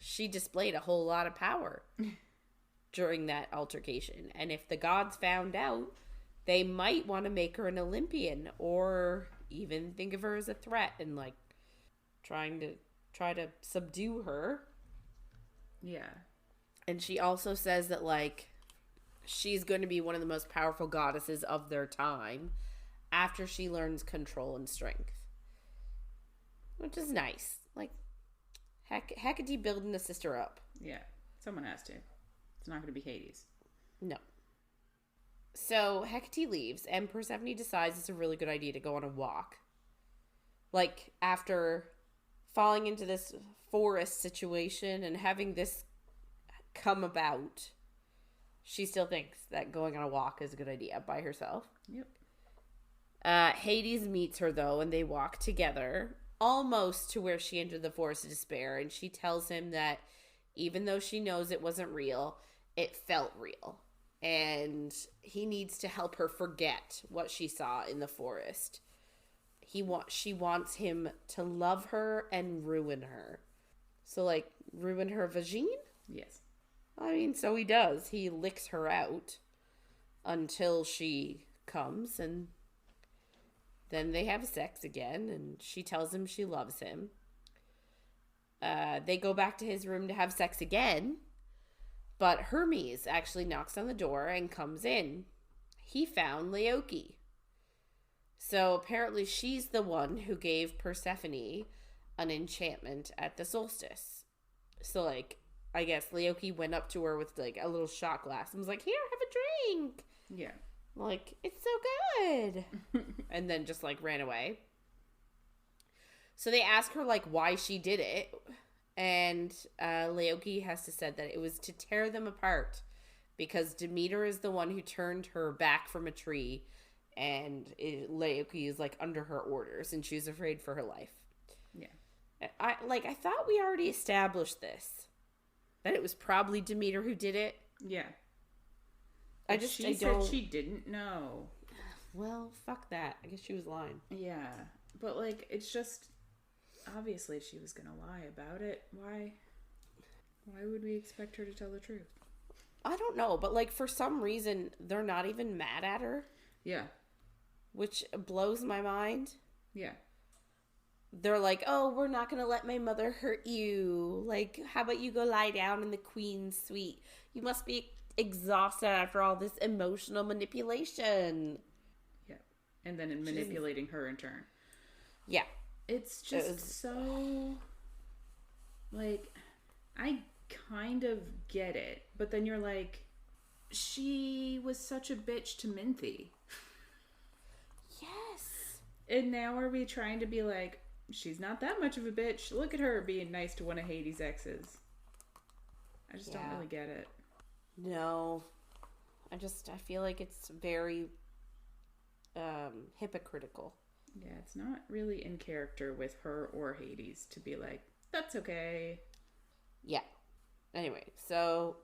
she displayed a whole lot of power during that altercation. And if the gods found out, they might want to make her an Olympian or even think of her as a threat and, like, try to subdue her. Yeah. And she also says that, like, she's going to be one of the most powerful goddesses of their time after she learns control and strength. Which is nice. Like, Hecate building a sister up. Yeah, someone has to. It's not going to be Hades. No. So Hecate leaves, and Persephone decides it's a really good idea to go on a walk. Like, after falling into this forest situation and having this come about, she still thinks that going on a walk is a good idea by herself. Yep. Hades meets her, though, and they walk together almost to where she entered the forest of despair, and she tells him that even though she knows it wasn't real, it felt real. And he needs to help her forget what she saw in the forest. She wants him to love her and ruin her. So, like, ruin her vagine? Yes. I mean, so he does. He licks her out until she comes, and then they have sex again, and she tells him she loves him. They go back to his room to have sex again, but Hermes actually knocks on the door and comes in. He found Laoki. So apparently she's the one who gave Persephone an enchantment at the solstice. So, like, I guess Laoki went up to her with, like, a little shot glass and was like, here, have a drink. Yeah. Like, it's so good. And then just, like, ran away. So they ask her, like, why she did it. And Laoki has to said that it was to tear them apart. Because Demeter is the one who turned her back from a tree. And Laoki is, like, under her orders. And she's afraid for her life. Yeah. I thought we already established this. That it was probably Demeter who did it. Yeah. She said she didn't know. Well, fuck that. I guess she was lying. Yeah. But, like, it's just... Obviously she was gonna lie about it. Why would we expect her to tell the truth? I don't know, but, like, for some reason, they're not even mad at her. Yeah. Which blows my mind. Yeah. They're like, oh, we're not gonna let my mother hurt you. Like, how about you go lie down in the queen's suite? You must be exhausted after all this emotional manipulation. Yeah. And then manipulating her in turn. Yeah. It's just so, like, I kind of get it. But then you're like, she was such a bitch to Minthy. Yes. And now are we trying to be like, she's not that much of a bitch. Look at her being nice to one of Hades' exes. I just don't really get it. No. I feel like it's very hypocritical. Yeah, it's not really in character with her or Hades to be like, that's okay. Yeah. Anyway, so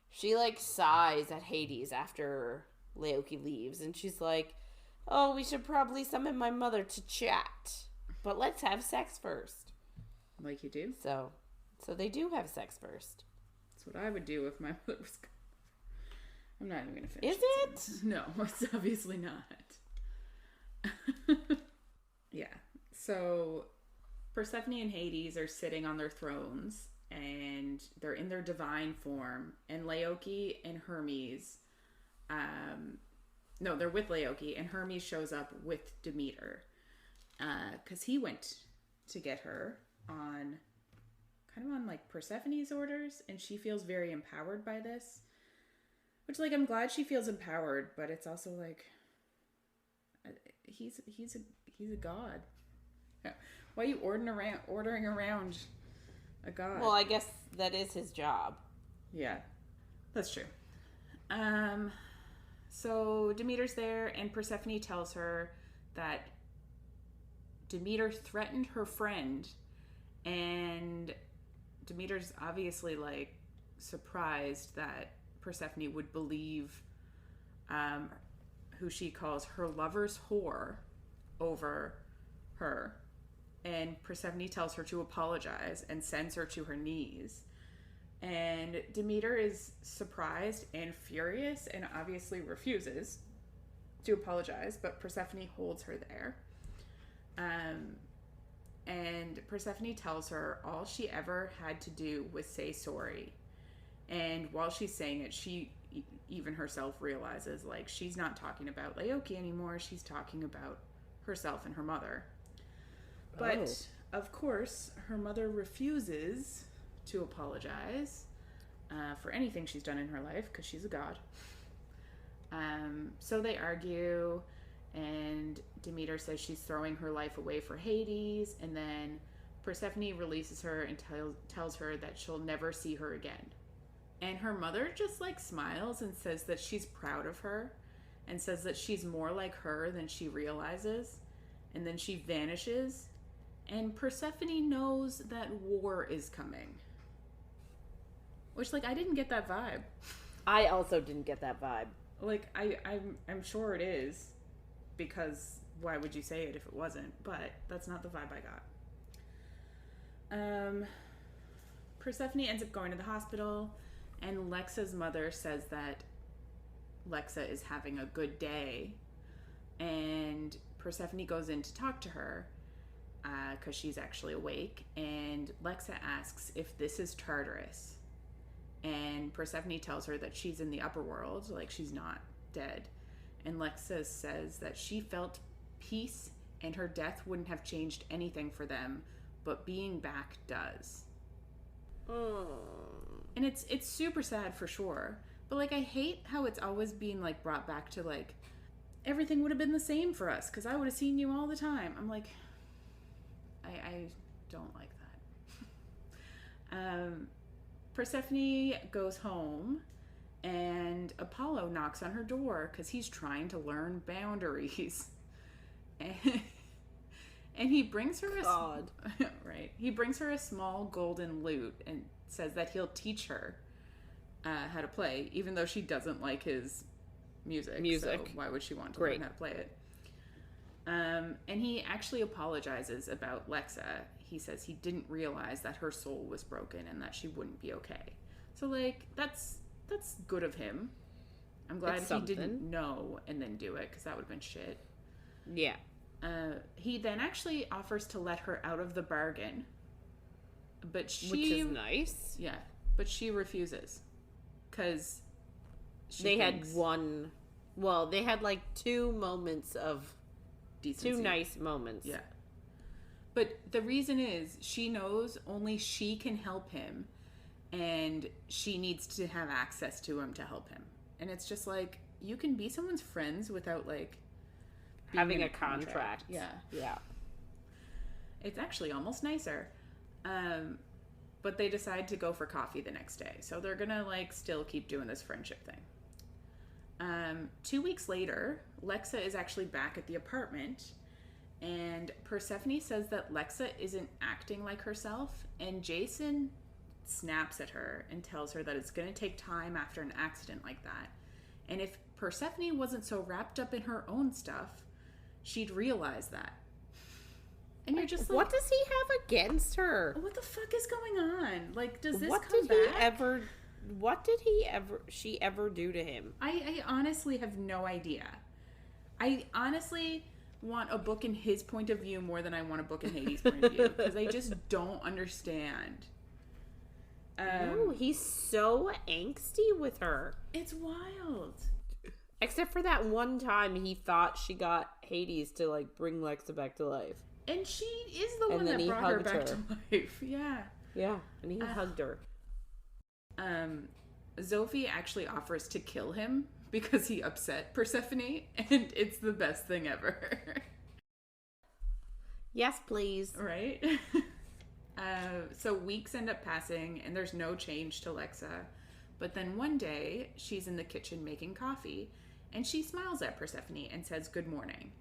she, like, sighs at Hades after Laoki leaves, and she's like, oh, we should probably summon my mother to chat, but let's have sex first. Like you do? So they do have sex first. That's what I would do if my mother was... I'm not even going to finish. Is it? No, it's obviously not. Yeah. So Persephone and Hades are sitting on their thrones, and they're in their divine form, and Laoki and Hermes... No, they're with Laoki, and Hermes shows up with Demeter. Because he went to get her on like Persephone's orders, and she feels very empowered by this. Which, like, I'm glad she feels empowered, but it's also like, he's a god. Why are you ordering around a god? Well, I guess that is his job. Yeah, that's true. So Demeter's there, and Persephone tells her that Demeter threatened her friend, and Demeter's obviously, like, surprised that Persephone would believe who she calls her lover's whore over her. And Persephone tells her to apologize and sends her to her knees. And Demeter is surprised and furious and obviously refuses to apologize, but Persephone holds her there. And Persephone tells her all she ever had to do was say sorry. And while she's saying it, she even herself realizes, like, she's not talking about Laoki anymore. She's talking about herself and her mother. But, of course, her mother refuses to apologize for anything she's done in her life, because she's a god. So they argue, and Demeter says she's throwing her life away for Hades, and then Persephone releases her and tells her that she'll never see her again. And her mother just, like, smiles and says that she's proud of her, and says that she's more like her than she realizes, and then she vanishes, and Persephone knows that war is coming. Which, like, I didn't get that vibe. I also didn't get that vibe. Like, I'm sure it is, because why would you say it if it wasn't? But that's not the vibe I got. Persephone ends up going to the hospital, and Lexa's mother says that Lexa is having a good day, and Persephone goes in to talk to her, because she's actually awake, and Lexa asks if this is Tartarus. And Persephone tells her that she's in the upper world, like she's not dead. And Lexa says that she felt peace and her death wouldn't have changed anything for them, but being back does. And it's super sad for sure. But, like, I hate how it's always being, like, brought back to, like, everything would have been the same for us because I would have seen you all the time. I'm like, I don't like that. Persephone goes home, and Apollo knocks on her door because he's trying to learn boundaries. And he brings her right. He brings her a small golden lute and says that he'll teach her how to play, even though she doesn't like his music. So why would she want to learn how to play it? And he actually apologizes about Lexa. He says he didn't realize that her soul was broken and that she wouldn't be okay. So, like, that's good of him. I'm glad he didn't know and then do it, because that would have been shit. Yeah. He then actually offers to let her out of the bargain. But which is nice. Yeah. But she refuses. Because they had like 2 moments of decency. 2 nice moments. Yeah. But the reason is she knows only she can help him, and she needs to have access to him to help him. And it's just like, you can be someone's friends without, like, having a contract. Yeah. Yeah. It's actually almost nicer. But they decide to go for coffee the next day. So they're gonna, like, still keep doing this friendship thing. 2 weeks later, Lexa is actually back at the apartment, and Persephone says that Lexa isn't acting like herself, and Jason snaps at her and tells her that it's going to take time after an accident like that. And if Persephone wasn't so wrapped up in her own stuff, she'd realize that. And you're just like, what does he have against her? What the fuck is going on? Like, does this come back? What did she ever do to him? I honestly have no idea. I honestly want a book in his point of view more than I want a book in Hades' point of view, because I just don't understand. No, he's so angsty with her. It's wild. Except for that one time he thought she got Hades to, like, bring Lexa back to life. And she is the one that brought her back to life. Yeah. Yeah, and he hugged her. Zophie actually offers to kill him because he upset Persephone, and it's the best thing ever. Yes, please. Right? So weeks end up passing, and there's no change to Lexa. But then one day, she's in the kitchen making coffee, and she smiles at Persephone and says good morning.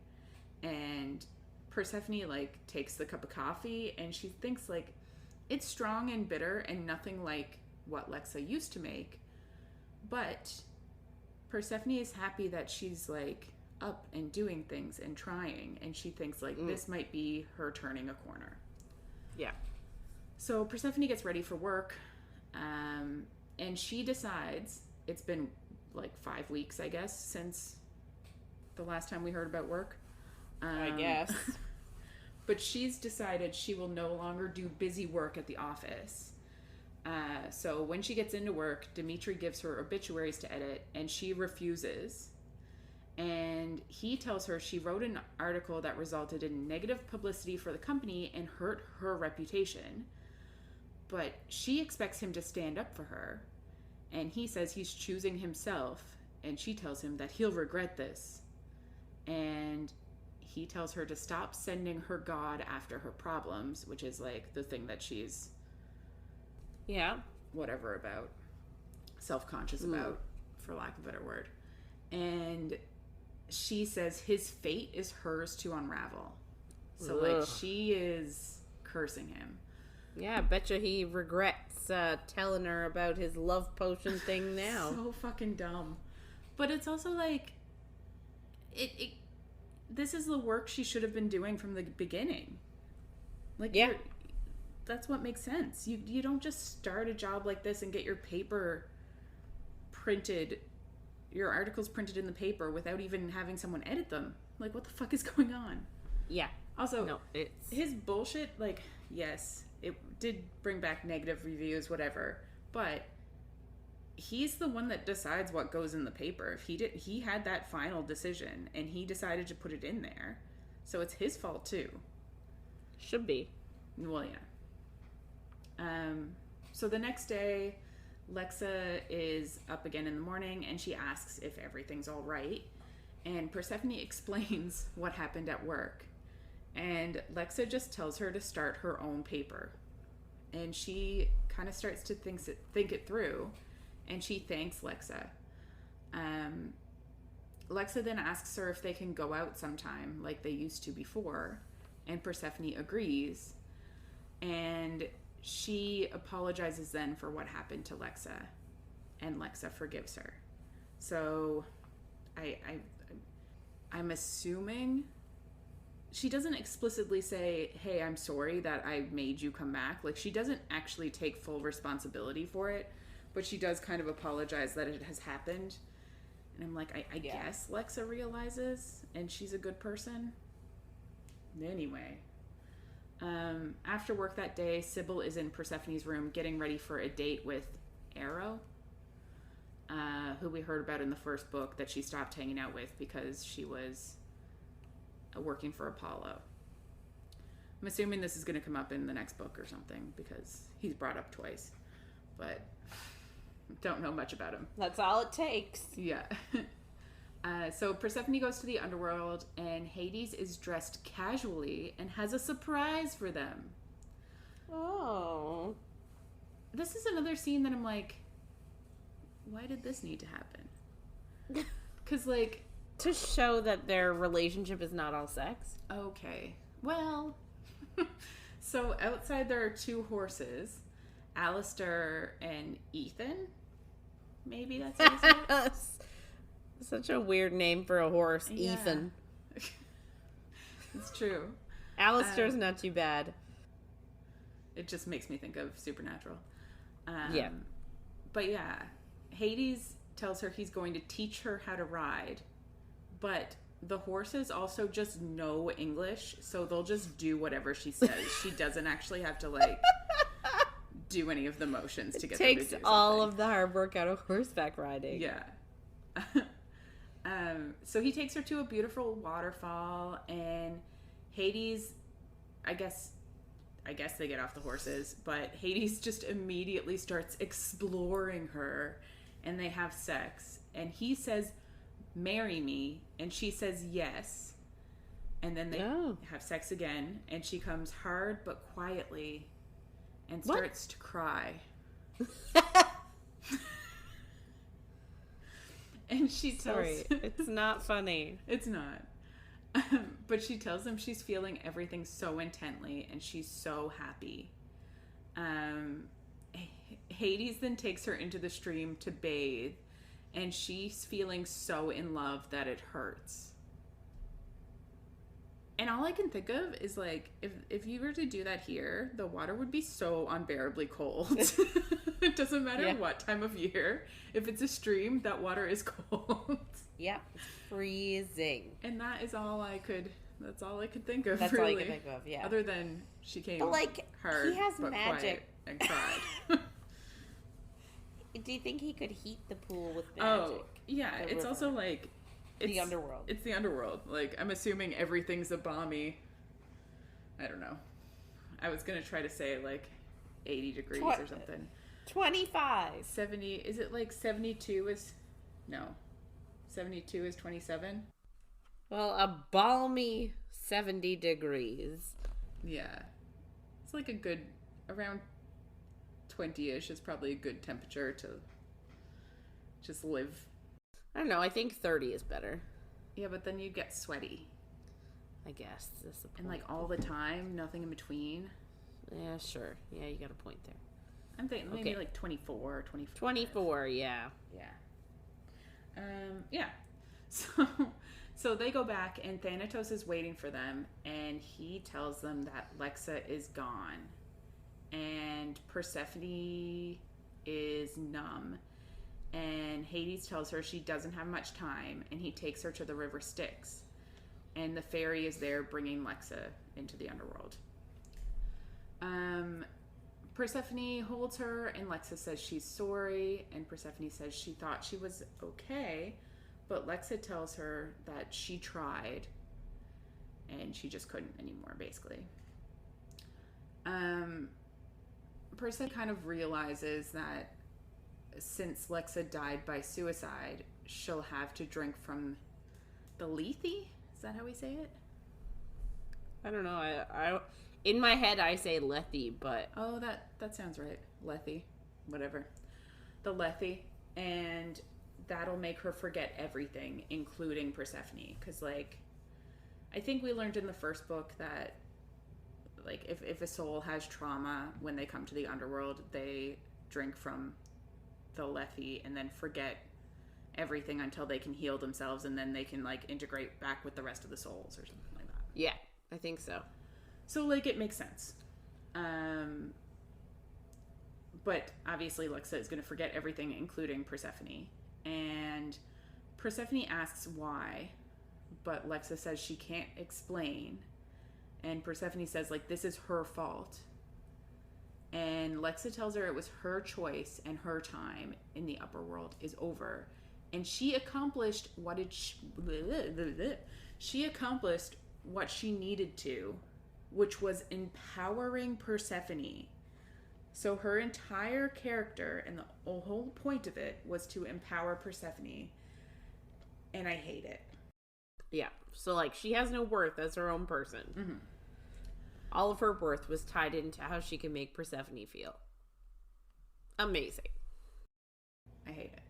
And Persephone, like, takes the cup of coffee, and she thinks, like, it's strong and bitter and nothing like what Lexa used to make. But Persephone is happy that she's, like, up and doing things and trying, and she thinks, like, this might be her turning a corner. Yeah. So Persephone gets ready for work, and she decides, it's been, like, 5 weeks, I guess, since the last time we heard about work. I guess. But she's decided she will no longer do busy work at the office. So when she gets into work, Dimitri gives her obituaries to edit, and she refuses. And he tells her she wrote an article that resulted in negative publicity for the company and hurt her reputation. But she expects him to stand up for her. And he says he's choosing himself. And she tells him that he'll regret this. And he tells her to stop sending her God after her problems, which is like the thing that she's whatever about, self-conscious about, for lack of a better word. And she says his fate is hers to unravel. So like she is cursing him. Yeah, I betcha he regrets telling her about his love potion thing now. So fucking dumb. But it's also like this is the work she should have been doing from the beginning. Like, yeah, that's what makes sense. You don't just start a job like this and get your paper printed, your articles printed in the paper without even having someone edit them. Like, what the fuck is going on? Yeah. Also, no, it's his bullshit. Like, yes, it did bring back negative reviews, whatever, but he's the one that decides what goes in the paper. If he had that final decision and he decided to put it in there, so it's his fault too. Should be. Well, yeah. So the next day, Lexa is up again in the morning and she asks if everything's all right, and Persephone explains what happened at work, and Lexa just tells her to start her own paper, and she kind of starts to think it through. And she thanks Lexa. Lexa then asks her if they can go out sometime like they used to before. And Persephone agrees. And she apologizes then for what happened to Lexa. And Lexa forgives her. So I'm assuming she doesn't explicitly say, hey, I'm sorry that I made you come back. Like, she doesn't actually take full responsibility for it. But she does kind of apologize that it has happened. And I'm like, I guess Lexa realizes, and she's a good person. Anyway. After work that day, Sybil is in Persephone's room getting ready for a date with Arrow, who we heard about in the first book that she stopped hanging out with because she was working for Apollo. I'm assuming this is going to come up in the next book or something because he's brought up twice. But don't know much about him. That's all it takes. Yeah. So Persephone goes to the underworld, and Hades is dressed casually and has a surprise for them. Oh. This is another scene that I'm like, why did this need to happen? Because, like... To show that their relationship is not all sex. Okay. Well... So outside there are two horses, Alistair and Ethan. Maybe that's what it is. Such a weird name for a horse, yeah. Ethan. It's true. Alistair's not too bad. It just makes me think of Supernatural. Yeah. But yeah, Hades tells her he's going to teach her how to ride, but the horses also just know English, so they'll just do whatever she says. She doesn't actually have to, like, do any of the motions to get them to do something. Takes all of the hard work out of horseback riding. Yeah. So he takes her to a beautiful waterfall, and Hades, I guess they get off the horses, but Hades just immediately starts exploring her, and they have sex, and he says, marry me, and she says yes, and then they have sex again, and she comes hard but quietly and starts to cry. And she tells... Sorry, it's not funny. It's not. But she tells him she's feeling everything so intently, and she's so happy. Hades then takes her into the stream to bathe, and she's feeling so in love that it hurts. And all I can think of is, like, if you were to do that here, the water would be so unbearably cold. It doesn't matter what time of year. If it's a stream, that water is cold. Yep, it's freezing. And that's all I could think of, That's really. all I could think of, yeah. Other than she came but, like, hard, he has but magic. quiet and cried. Do you think he could heat the pool with magic? Oh, yeah. It's river. Also like... It's the underworld. It's the underworld. Like, I'm assuming everything's a balmy... I don't know. I was going to try to say, like, 80 degrees or something. 25. 70... Is it like 72 is... No. 72 is 27? Well, a balmy 70 degrees. Yeah. It's like a good... Around 20-ish is probably a good temperature to just live. I don't know. I think 30 is better. Yeah, but then you get sweaty. I guess. That's the point. And like all the time, nothing in between. Yeah, sure. Yeah, you got a point there. I'm thinking maybe like 24 or 25. 24, yeah. Yeah. Yeah. So they go back and Thanatos is waiting for them and he tells them that Lexa is gone. And Persephone is numb. And Hades tells her she doesn't have much time, and he takes her to the river Styx. And the fairy is there bringing Lexa into the underworld. Persephone holds her, and Lexa says she's sorry, and Persephone says she thought she was okay, but Lexa tells her that she tried, and she just couldn't anymore, basically. Persephone kind of realizes that since Lexa died by suicide, she'll have to drink from the Lethe? Is that how we say it? I don't know. I in my head I say Lethe, but oh, that sounds right. Lethe, whatever. The Lethe, and that'll make her forget everything, including Persephone. Because like, I think we learned in the first book that like if a soul has trauma when they come to the underworld, they drink from the Lethe and then forget everything until they can heal themselves, and then they can like integrate back with the rest of the souls or something like that. Yeah, I think so. So like it makes sense. But obviously Lexa is going to forget everything, including Persephone. And Persephone asks why, but Lexa says she can't explain. And Persephone says like this is her fault. And Lexa tells her it was her choice and her time in the upper world is over. And she accomplished she accomplished what she needed to, which was empowering Persephone. So her entire character and the whole point of it was to empower Persephone. And I hate it. Yeah. So like she has no worth as her own person. Mm-hmm. All of her worth was tied into how she can make Persephone feel. Amazing. I hate it.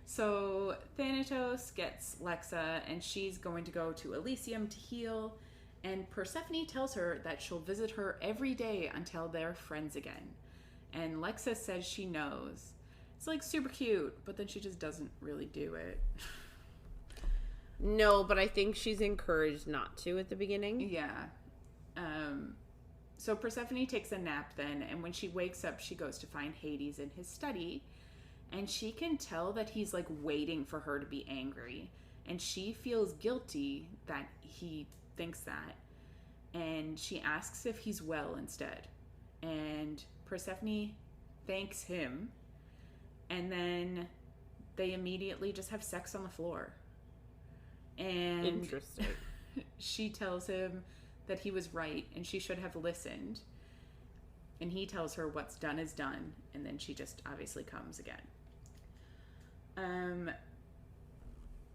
So Thanatos gets Lexa and she's going to go to Elysium to heal. And Persephone tells her that she'll visit her every day until they're friends again. And Lexa says she knows. It's like super cute, but then she just doesn't really do it. No, but I think she's encouraged not to at the beginning. Yeah. So Persephone takes a nap then, and when she wakes up, she goes to find Hades in his study, and she can tell that he's like waiting for her to be angry, and she feels guilty that he thinks that, and she asks if he's well instead, and Persephone thanks him, and then they immediately just have sex on the floor. And interesting. She tells him that he was right and she should have listened. And he tells her what's done is done. And then she just obviously comes again.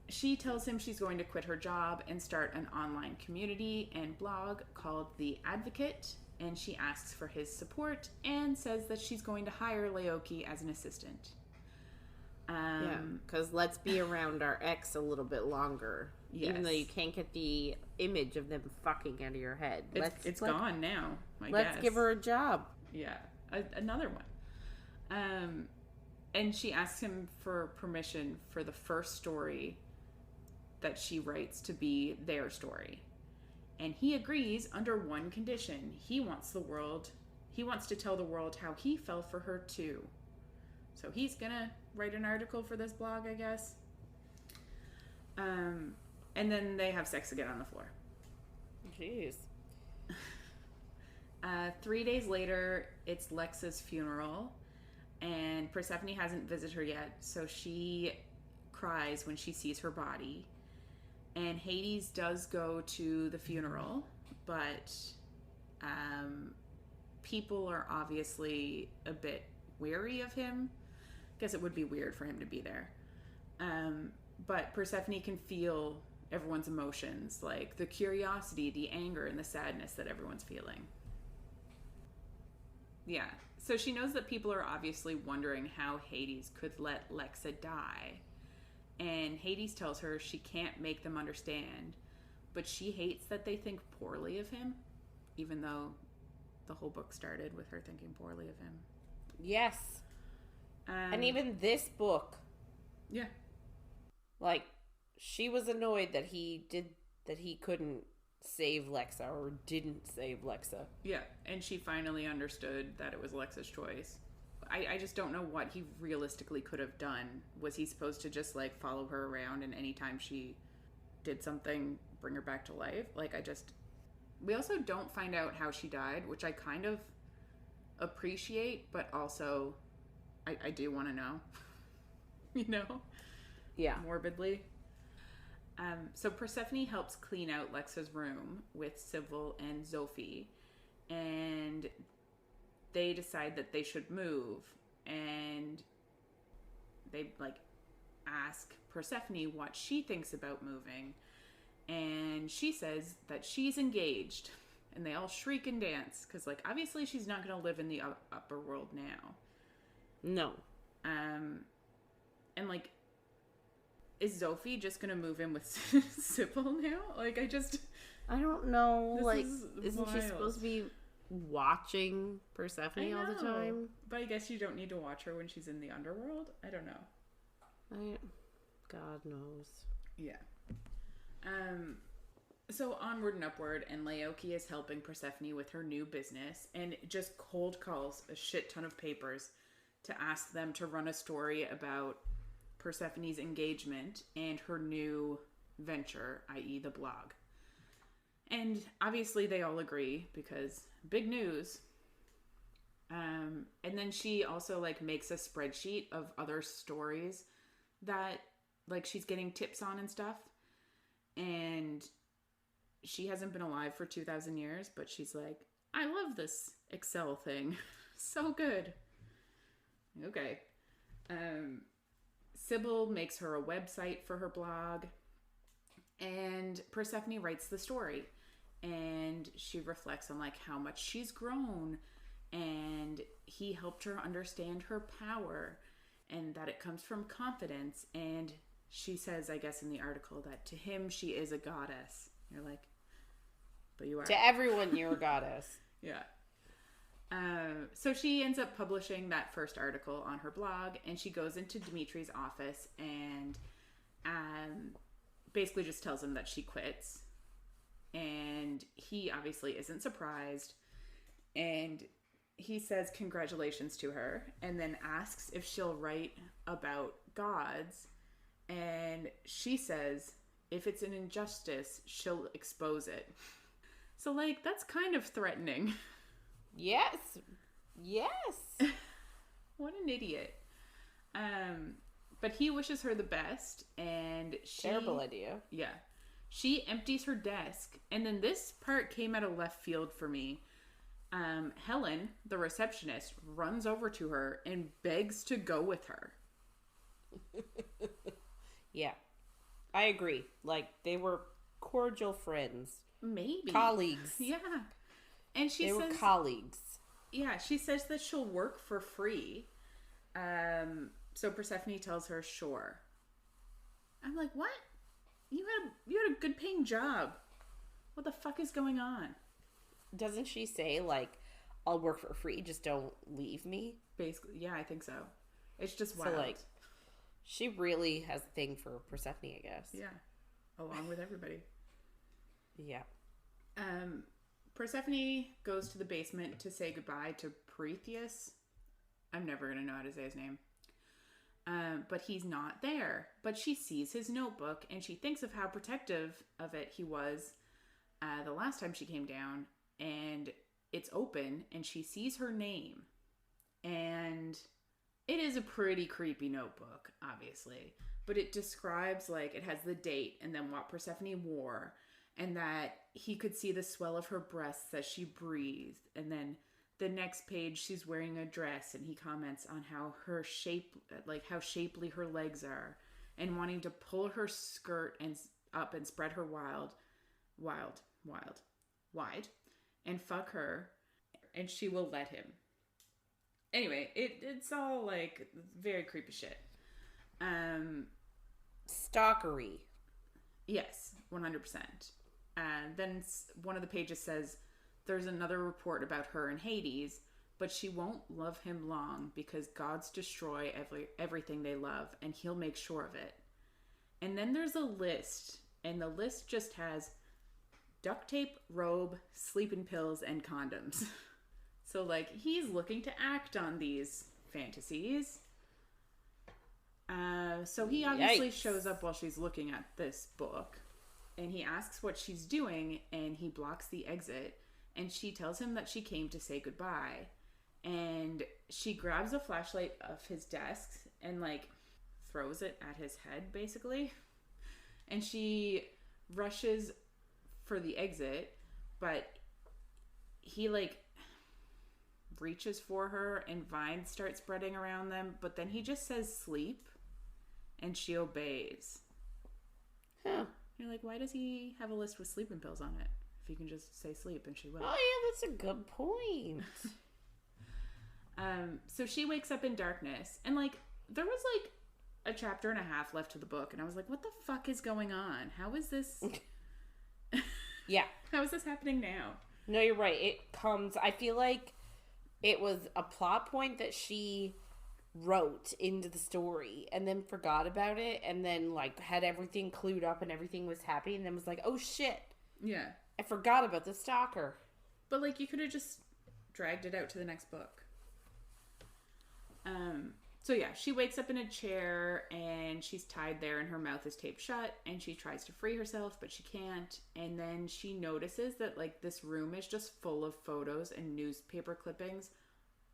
She tells him she's going to quit her job and start an online community and blog called The Advocate. And she asks for his support and says that she's going to hire Laoki as an assistant. Yeah, because let's be around our ex a little bit longer. Yes. Even though you can't get the image of them fucking out of your head. It's gone now, I guess. Let's give her a job. Yeah, another one. And she asks him for permission for the first story that she writes to be their story. And he agrees under one condition. He wants to tell the world how he fell for her too. So he's gonna write an article for this blog, I guess. And then they have sex again on the floor. Jeez. 3 days later, it's Lexa's funeral. And Persephone hasn't visited her yet, so she cries when she sees her body. And Hades does go to the funeral, but people are obviously a bit wary of him. I guess it would be weird for him to be there. But Persephone can feel everyone's emotions, like the curiosity, the anger, and the sadness that everyone's feeling. Yeah. So she knows that people are obviously wondering how Hades could let Lexa die. And Hades tells her she can't make them understand, but she hates that they think poorly of him, even though the whole book started with her thinking poorly of him. Yes. And even this book. Yeah. Like, she was annoyed that he couldn't save Lexa or didn't save Lexa. Yeah, and she finally understood that it was Lexa's choice. I just don't know what he realistically could have done. Was he supposed to just, like, follow her around and anytime she did something, bring her back to life? Like, we also don't find out how she died, which I kind of appreciate, but also I do want to know. You know? Yeah. Morbidly. So Persephone helps clean out Lexa's room with Sybil and Zophie, and they decide that they should move, and they ask Persephone what she thinks about moving, and she says that she's engaged, and they all shriek and dance because obviously she's not going to live in the upper world now. No. And is Zophie just gonna move in with Sybil now? I don't know. Isn't she wild. supposed to be watching Persephone all the time? But I guess you don't need to watch her when she's in the underworld. I don't know. God knows. Yeah. So onward and upward, and Laoki is helping Persephone with her new business, and just cold calls a shit ton of papers to ask them to run a story about Persephone's engagement and her new venture, i.e. the blog. And obviously they all agree because big news. And then she also makes a spreadsheet of other stories that she's getting tips on and stuff. And she hasn't been alive for 2,000 years, but she's like, I love this Excel thing. So good. Okay. Sybil makes her a website for her blog, and Persephone writes the story, and she reflects on how much she's grown, and he helped her understand her power, and that it comes from confidence. And she says, I guess in the article, that to him she is a goddess. You're like, but you are. To everyone, you're a goddess. Yeah. So she ends up publishing that first article on her blog, and she goes into Dimitri's office and basically just tells him that she quits. And he obviously isn't surprised. And he says congratulations to her, and then asks if she'll write about gods. And she says if it's an injustice, she'll expose it. So that's kind of threatening. Yes. What an idiot. But he wishes her the best, and terrible idea. Yeah. She empties her desk, and then this part came out of left field for me. Helen, the receptionist, runs over to her and begs to go with her. Yeah. I agree. They were cordial friends. Maybe. Colleagues. Yeah. And they were colleagues. Yeah, she says that she'll work for free. So Persephone tells her, sure. I'm like, what? You had a good paying job. What the fuck is going on? Doesn't she say I'll work for free, just don't leave me? Basically, yeah, I think so. It's just wild. So she really has a thing for Persephone, I guess. Yeah. Along with everybody. Yeah. Persephone goes to the basement to say goodbye to Prometheus. I'm never going to know how to say his name. But he's not there. But she sees his notebook, and she thinks of how protective of it he was the last time she came down. And it's open, and she sees her name. And It is a pretty creepy notebook, obviously. But it describes, like, it has the date and then what Persephone wore. And that he could see the swell of her breasts as she breathed. And then the next page, she's wearing a dress. And he comments on how her shape, like, how shapely her legs are. And wanting to pull her skirt and up and spread her wide. And fuck her. And she will let him. Anyway, it's all, like, very creepy shit. Stalkery. Yes, 100%. Then one of the pages says, there's another report about her in Hades, but she won't love him long because gods destroy everything they love, and he'll make sure of it. And then there's a list, and the list just has duct tape, robe, sleeping pills, and condoms. So, like, he's looking to act on these fantasies. So he obviously shows up while she's looking at this book. And he asks what she's doing, and he blocks the exit. And she tells him that she came to say goodbye. And she grabs a flashlight off his desk and, like, throws it at his head, basically. And she rushes for the exit, but he, like, reaches for her and vines start spreading around them, but then he just says sleep and she obeys. Huh. You're like, why does he have a list with sleeping pills on it if he can just say sleep and she will? Oh yeah, that's a good point. So she wakes up in darkness, and, like, there was, like, a chapter and a half left to the book, and I was like, what the fuck is going on? How is this Yeah. How is this happening now? No, you're right. It comes, I feel like it was a plot point that she wrote into the story and then forgot about it, and then, like, had everything clued up and everything was happy, and then was like, oh shit. Yeah. I forgot about the stalker. But, like, you could have just dragged it out to the next book. So yeah, she wakes up in a chair and she's tied there and her mouth is taped shut, and she tries to free herself, but she can't. And then she notices that, like, this room is just full of photos and newspaper clippings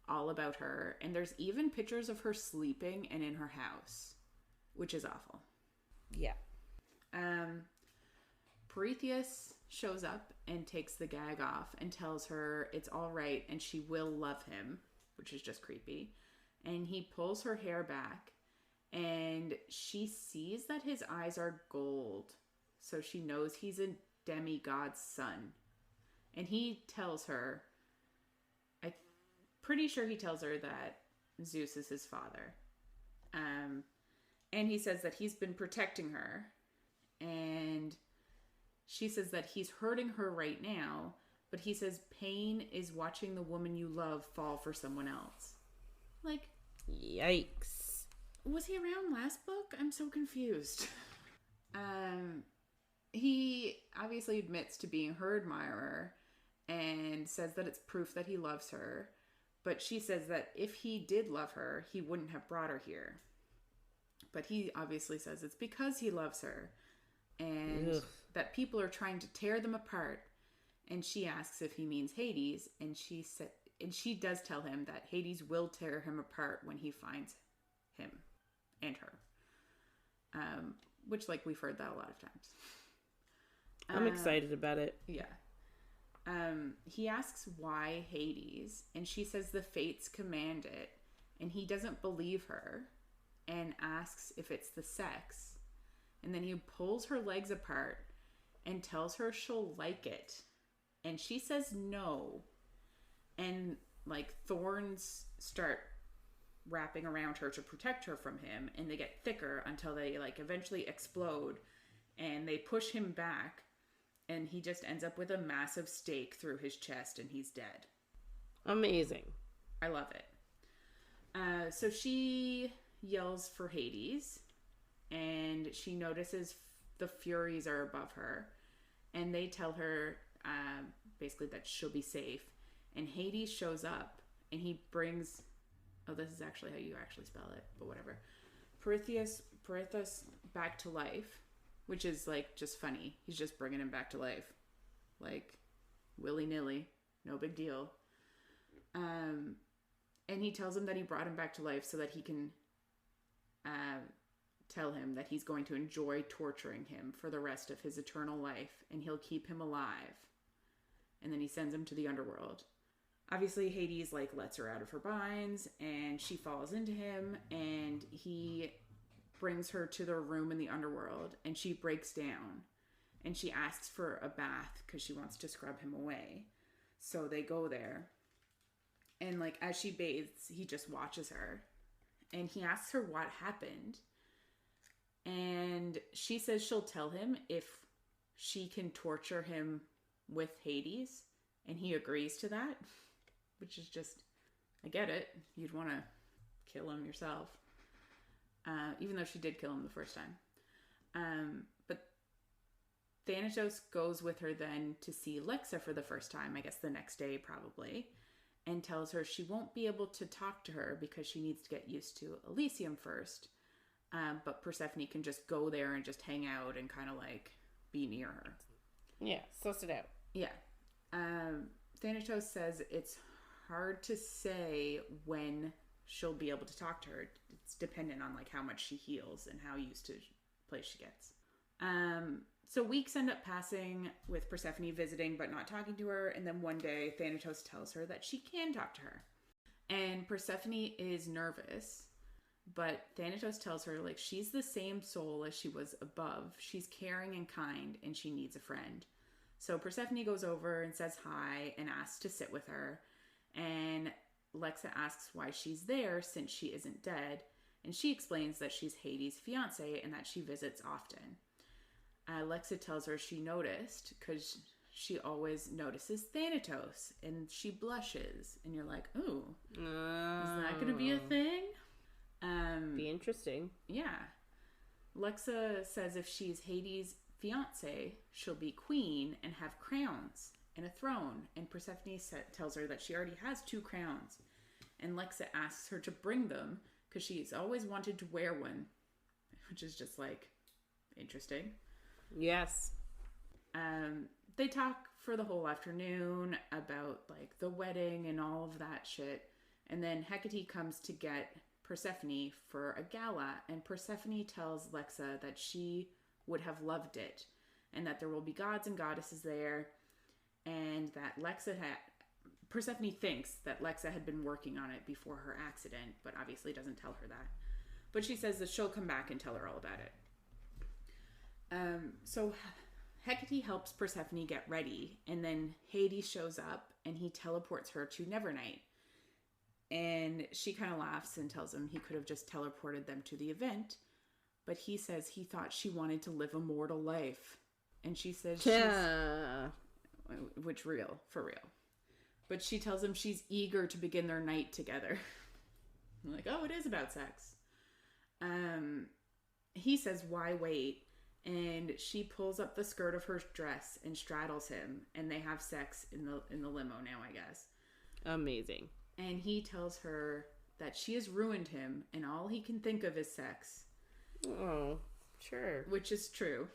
all about her. And there's even pictures of her sleeping and in her house, which is awful. Yeah. Prometheus shows up and takes the gag off and tells her it's all right and she will love him, which is just creepy. And he pulls her hair back, and she sees that his eyes are gold. So she knows he's a demigod's son. And he tells her, I'm pretty sure he tells her that Zeus is his father. And he says that he's been protecting her. And she says that he's hurting her right now, but he says pain is watching the woman you love fall for someone else. Like, yikes. Was he around last book? I'm so confused. He obviously admits to being her admirer and says that it's proof that he loves her. But she says that if he did love her, he wouldn't have brought her here. But he obviously says it's because he loves her. And that people are trying to tear them apart. And she asks if he means Hades. And she does tell him that Hades will tear him apart when he finds him and her. Which, like, we've heard that a lot of times. I'm excited about it. Yeah. He asks why Hades, and she says the fates command it, and he doesn't believe her, and asks if it's the sex. And then he pulls her legs apart and tells her she'll like it. And she says no. And, like, thorns start wrapping around her to protect her from him, and they get thicker until they, like, eventually explode, and they push him back, and he just ends up with a massive stake through his chest, and he's dead. Amazing. I love it. So she yells for Hades, and she notices the Furies are above her, and they tell her basically that she'll be safe. And Hades shows up, and he brings... Oh, this is actually how you actually spell it, but whatever. Persephone back to life, which is, like, just funny. He's just bringing him back to life. Like, willy-nilly. No big deal. And And he tells him that he brought him back to life so that he can tell him that he's going to enjoy torturing him for the rest of his eternal life, and he'll keep him alive. And then he sends him to the underworld. Obviously, Hades, like, lets her out of her binds, and she falls into him, and he brings her to their room in the underworld, and she breaks down, and she asks for a bath because she wants to scrub him away. So they go there, and, like, as she bathes, he just watches her, and he asks her what happened, and she says she'll tell him if she can torture him with Hades, and he agrees to that, which is just, I get it. You'd want to kill him yourself, even though she did kill him the first time. But Thanatos goes with her then to see Lexa for the first time, I guess the next day probably, and tells her she won't be able to talk to her because she needs to get used to Elysium first. But Persephone can just go there and just hang out and kind of like be near her. Yeah, suss it out. Yeah. Thanatos says it's hard to say when she'll be able to talk to her. It's dependent on like how much she heals and how used to place she gets. So weeks end up passing with Persephone visiting but not talking to her, and then one day Thanatos tells her that she can talk to her. And Persephone is nervous, but Thanatos tells her like she's the same soul as she was above. She's caring and kind, and she needs a friend. So Persephone goes over and says hi and asks to sit with her. And Lexa asks why she's there since she isn't dead. And she explains that she's Hades' fiance and that she visits often. Lexa tells her she noticed because she always notices Thanatos and she blushes. And you're like, ooh, is that going to be a thing? Be interesting. Yeah. Lexa says if she's Hades' fiance, she'll be queen and have crowns and a throne. And Persephone tells her that she already has 2 crowns. And Lexa asks her to bring them because she's always wanted to wear one, which is just like interesting. Yes. They talk for the whole afternoon about like the wedding and all of that shit. And then Hecate comes to get Persephone for a gala, and Persephone tells Lexa that she would have loved it and that there will be gods and goddesses there, and that Persephone thinks that Lexa had been working on it before her accident, but obviously doesn't tell her that. But she says that she'll come back and tell her all about it. So Hecate helps Persephone get ready, and then Hades shows up and he teleports her to Nevernight. And she kind of laughs and tells him he could have just teleported them to the event, but he says he thought she wanted to live a mortal life. And she says which for real. But she tells him she's eager to begin their night together. I'm like, oh, it is about sex. He says, why wait? And she pulls up the skirt of her dress and straddles him, and they have sex in the limo now, I guess. Amazing. And he tells her that she has ruined him, and all he can think of is sex. Oh, sure. Which is true.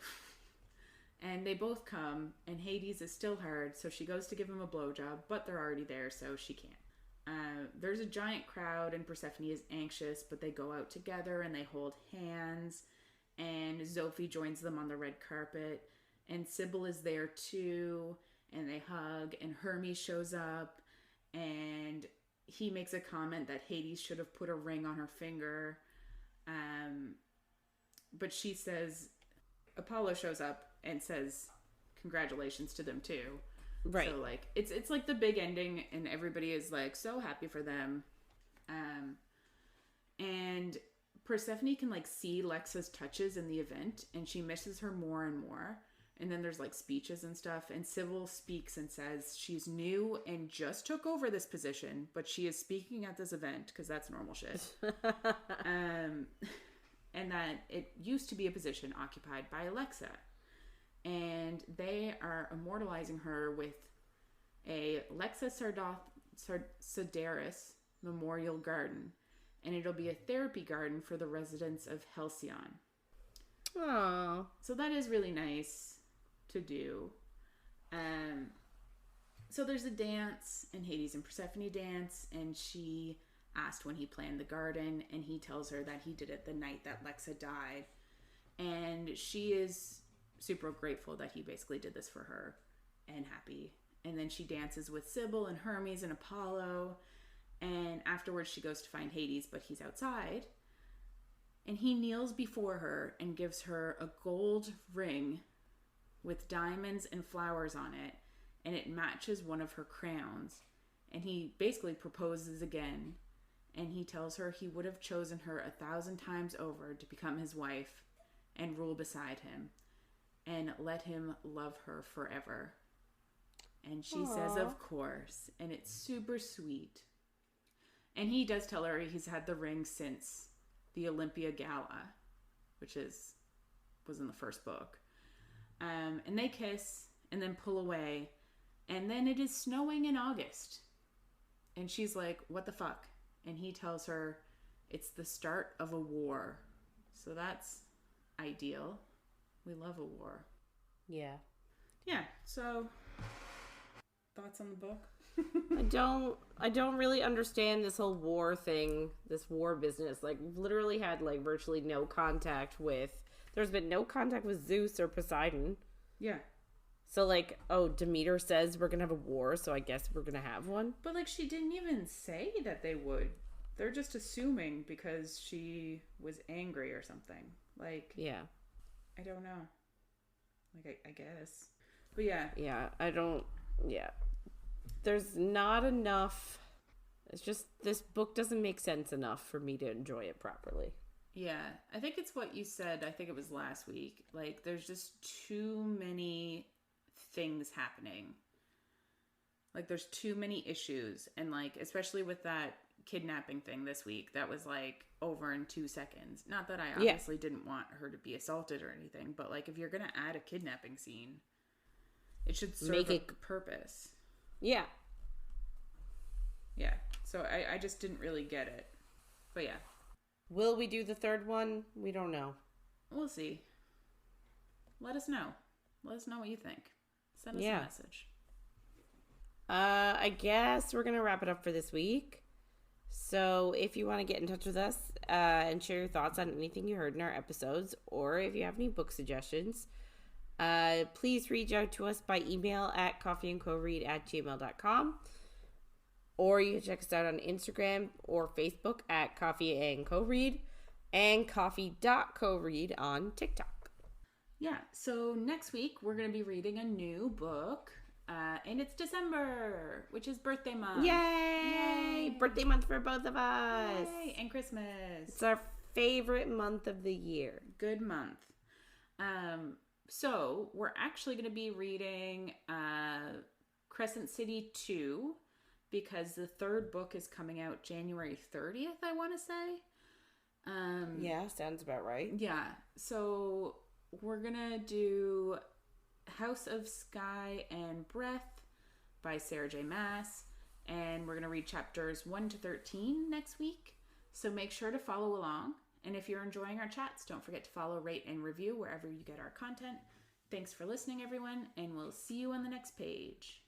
And they both come, and Hades is still hard, so she goes to give him a blowjob, but they're already there, so she can't. There's a giant crowd, and Persephone is anxious, but they go out together, and they hold hands, and Zophie joins them on the red carpet, and Sybil is there too, and they hug, and Hermes shows up, and he makes a comment that Hades should have put a ring on her finger. But she says, Apollo shows up and says congratulations to them too. Right. So like it's like the big ending, and everybody is like so happy for them. And Persephone can like see Lexa's touches in the event, and she misses her more and more. And then there's like speeches and stuff, and Sybil speaks and says she's new and just took over this position, but she is speaking at this event because that's normal shit. And that it used to be a position occupied by Lexa. And they are immortalizing her with a Lexa Sedaris Memorial Garden. And it'll be a therapy garden for the residents of Halcyon. Aww. So that is really nice to do. So there's a dance, and Hades and Persephone dance, and she asked when he planned the garden, and he tells her that he did it the night that Lexa died. And she is super grateful that he basically did this for her and happy. And then she dances with Sybil and Hermes and Apollo. And afterwards she goes to find Hades, but he's outside. And he kneels before her and gives her a gold ring with diamonds and flowers on it. And it matches one of her crowns. And he basically proposes again. And he tells her he would have chosen her 1,000 times over to become his wife and rule beside him. And let him love her forever. And she says, of course. And it's super sweet. And he does tell her he's had the ring since the Olympia Gala, which was in the first book. And they kiss and then pull away. And then it is snowing in August. And she's like, what the fuck? And he tells her it's the start of a war. So that's ideal. We love a war. Yeah. Yeah, so thoughts on the book? I don't really understand this whole war thing, this war business. Like, literally had like virtually no contact with, there's been no contact with Zeus or Poseidon. Yeah. So like, oh, Demeter says we're gonna have a war, so I guess we're gonna have one. But like, she didn't even say that they would. They're just assuming because she was angry or something. Like, yeah, I don't know. Like, I guess. But yeah. Yeah, yeah. There's not enough. It's just, this book doesn't make sense enough for me to enjoy it properly. Yeah, I think it's what you said. I think it was last week. Like, there's just too many things happening. Like, there's too many issues. And, like, especially with that kidnapping thing this week, that was, like, over in 2 seconds. Not that I obviously didn't want her to be assaulted or anything, but, like, if you're going to add a kidnapping scene, it should serve a purpose. Yeah. Yeah. So I just didn't really get it. But yeah. Will we do the third one? We don't know. We'll see. Let us know. Let us know what you think. Send us a message. I guess we're going to wrap it up for this week. So if you want to get in touch with us and share your thoughts on anything you heard in our episodes, or if you have any book suggestions, please reach out to us by email at coffeeandcoread@gmail.com, or you can check us out on Instagram or Facebook at Coffee and Co-Read, and coffee.coread on TikTok. Yeah, so next week we're going to be reading a new book, and it's December, which is birthday month. Yay! Birthday month for both of us. Yay! And Christmas. It's our favorite month of the year. Good month. So we're actually going to be reading Crescent City 2, because the third book is coming out January 30th, I want to say. Yeah, sounds about right. Yeah, so we're going to do House of Sky and Breath by Sarah J. Maas, and we're going to read chapters 1 to 13 next week. So make sure to follow along. And if you're enjoying our chats, don't forget to follow, rate, and review wherever you get our content. Thanks for listening, everyone, and we'll see you on the next page.